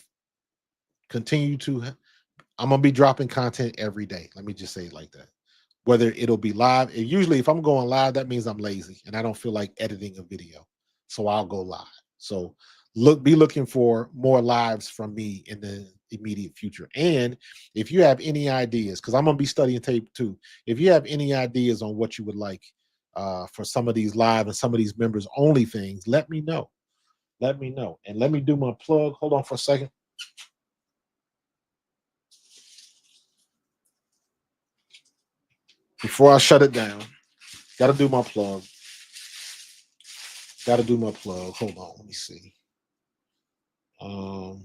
B: continue to, I'm going to be dropping content every day. Let me just say it like that. Whether it'll be live. Usually if I'm going live, that means I'm lazy and I don't feel like editing a video. So I'll go live. So be looking for more lives from me in the immediate future. And if you have any ideas, because I'm going to be studying tape too. If you have any ideas on what you would like for some of these live and some of these members only things, let me know. Let me know. And let me do my plug. Hold on for a second. Before I shut it down, got to do my plug. Got to do my plug. Hold on. Let me see. Hold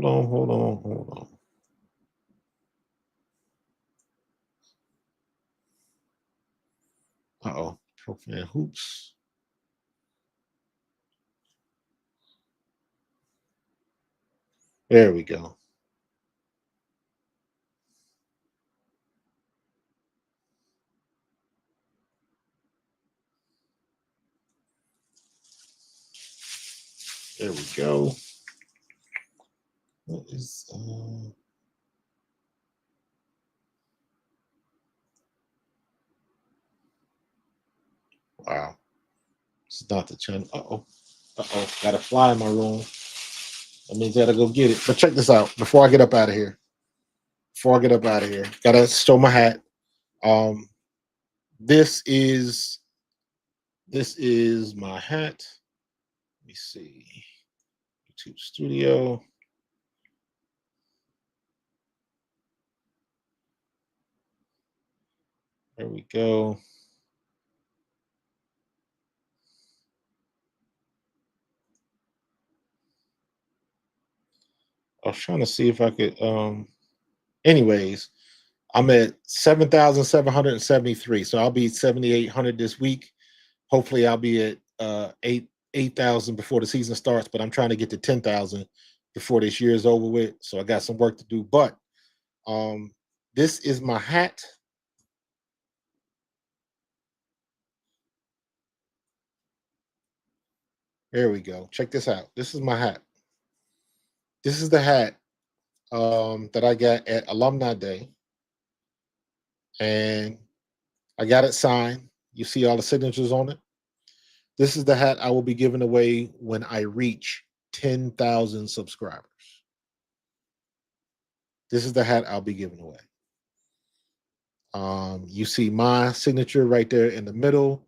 B: on. Uh-oh. Profan Hoops. There we go. There we go. What is wow. It's not the channel. Uh-oh. Got a fly in my room. That means I gotta go get it. But check this out before I get up out of here. Gotta show my hat. This is my hat. Let me see. YouTube Studio. There we go. I was trying to see if I could anyways, I'm at 7,773. So I'll be 7,800 this week. Hopefully I'll be at 8,000 before the season starts, but I'm trying to get to 10,000 before this year is over with. So I got some work to do, but this is my hat. There we go. Check this out. This is my hat. This is the hat that I got at Alumni Day. And I got it signed. You see all the signatures on it. This is the hat I will be giving away when I reach 10,000 subscribers. This is the hat I'll be giving away. You see my signature right there in the middle.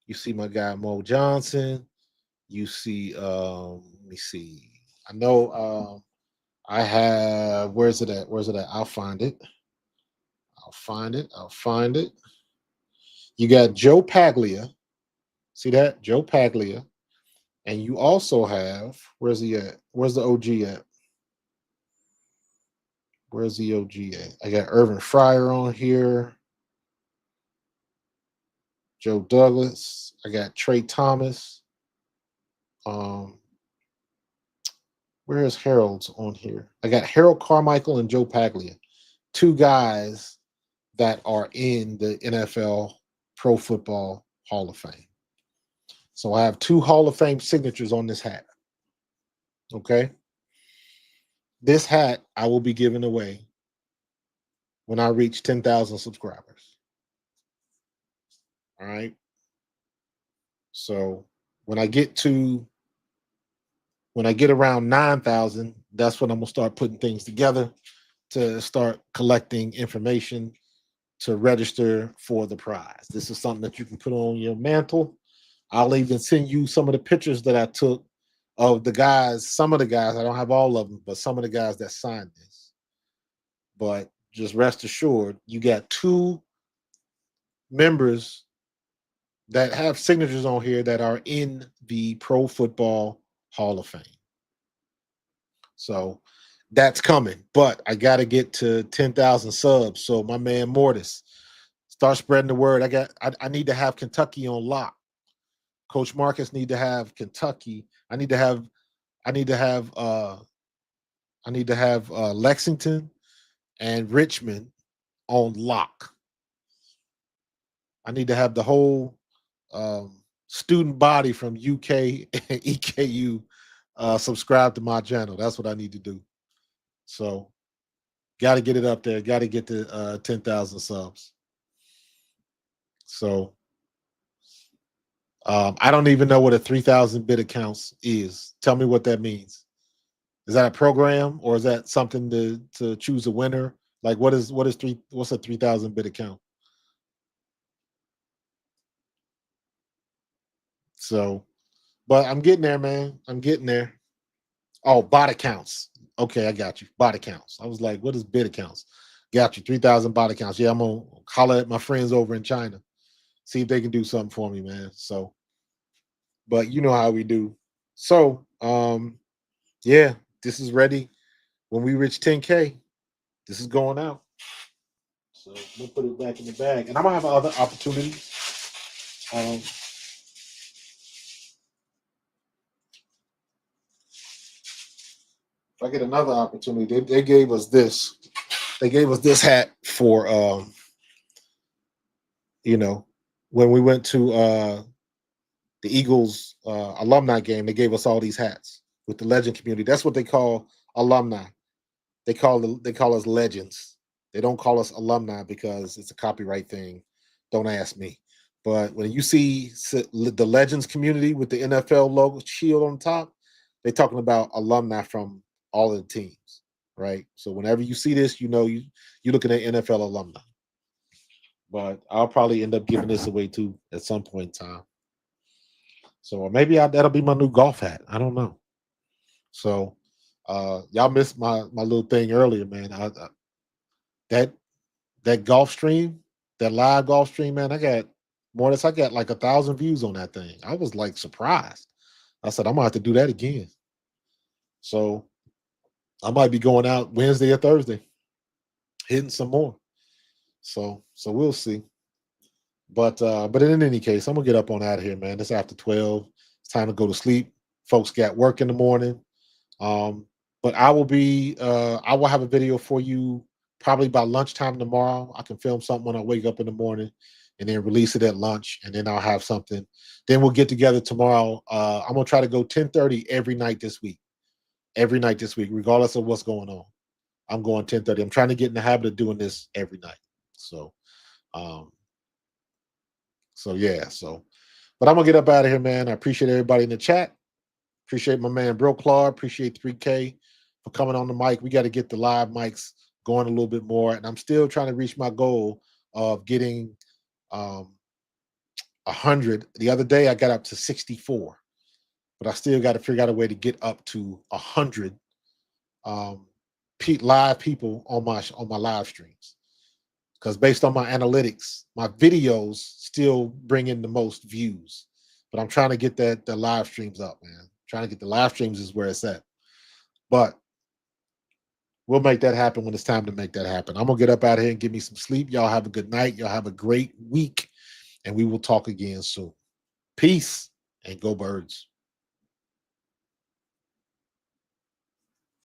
B: You see my guy Mo Johnson. You see, let me see. I know I have, where's it at? I'll find it. You got Joe Paglia. See that? Joe Paglia. And you also have, where's he at? Where's the OG at? Where's the OG at? I got Irvin Fryer on here. Joe Douglas. I got Trey Thomas. Where is Harold's on here? I got Harold Carmichael and Joe Paglia. Two guys that are in the NFL Pro Football Hall of Fame. So I have two Hall of Fame signatures on this hat. Okay. This hat I will be giving away when I reach 10,000 subscribers. All right. So when I get around 9,000, that's when I'm gonna start putting things together to start collecting information to register for the prize. This is something that you can put on your mantle. I'll even send you some of the pictures that I took of the guys, some of the guys, I don't have all of them, but some of the guys that signed this. But just rest assured, you got two members that have signatures on here that are in the Pro Football Hall of Fame. So that's coming. But I got to get to 10,000 subs. So my man Mortis, start spreading the word. I need to have Kentucky on lock. Coach Marcus need to have Kentucky. I need to have Lexington and Richmond on lock. I need to have the whole student body from UK and EKU subscribe to my channel. That's what I need to do. So got to get it up there. Got to get to 10,000 subs. So I don't even know what a 3,000 bit accounts is. Tell me what that means. Is that a program or is that something to choose a winner? Like what's a 3,000 bit account? So, but I'm getting there, man. I'm getting there. Oh, bot accounts. Okay, I got you. Bot accounts. I was like, what is bit accounts? Got you. 3,000 bot accounts. Yeah, I'm gonna holler at my friends over in China. See if they can do something for me, man. So, but you know how we do. So, yeah, this is ready. When we reach 10K, this is going out. So we'll put it back in the bag. And I'm gonna have other opportunities. If I get another opportunity, they gave us this. They gave us this hat for when we went to the Eagles alumni game, they gave us all these hats with the legend community. That's what they call alumni. They call us legends. They don't call us alumni because it's a copyright thing. Don't ask me. But when you see the legends community with the NFL logo shield on top, they're talking about alumni from all of the teams, right? So whenever you see this, you're looking at NFL alumni. But I'll probably end up giving this away too at some point in time. So maybe that'll be my new golf hat. I don't know. So y'all missed my little thing earlier, man. That golf stream, that live golf stream, man, I got like 1,000 views on that thing. I was like surprised. I said, I'm gonna have to do that again. So I might be going out Wednesday or Thursday, hitting some more. So we'll see. But in any case, I'm gonna get up on out of here, man. It's after 12. It's time to go to sleep. Folks got work in the morning. But I will have a video for you probably by lunchtime tomorrow. I can film something when I wake up in the morning and then release it at lunch, and then I'll have something. Then we'll get together tomorrow. I'm gonna try to go 10:30 every night this week. Every night this week, regardless of what's going on. I'm going 10:30. I'm trying to get in the habit of doing this every night. So but I'm gonna get up out of here, man. I appreciate everybody in the chat. Appreciate my man Bro Claude. Appreciate 3K for coming on the mic. We got to get the live mics going a little bit more, and I'm still trying to reach my goal of getting 100. The other day I got up to 64, but I still got to figure out a way to get up to 100 live people on my live streams. Because based on my analytics, my videos still bring in the most views. But I'm trying to get the live streams up, man. Trying to get the live streams is where it's at. But we'll make that happen when it's time to make that happen. I'm going to get up out of here and give me some sleep. Y'all have a good night. Y'all have a great week. And we will talk again soon. Peace and go Birds.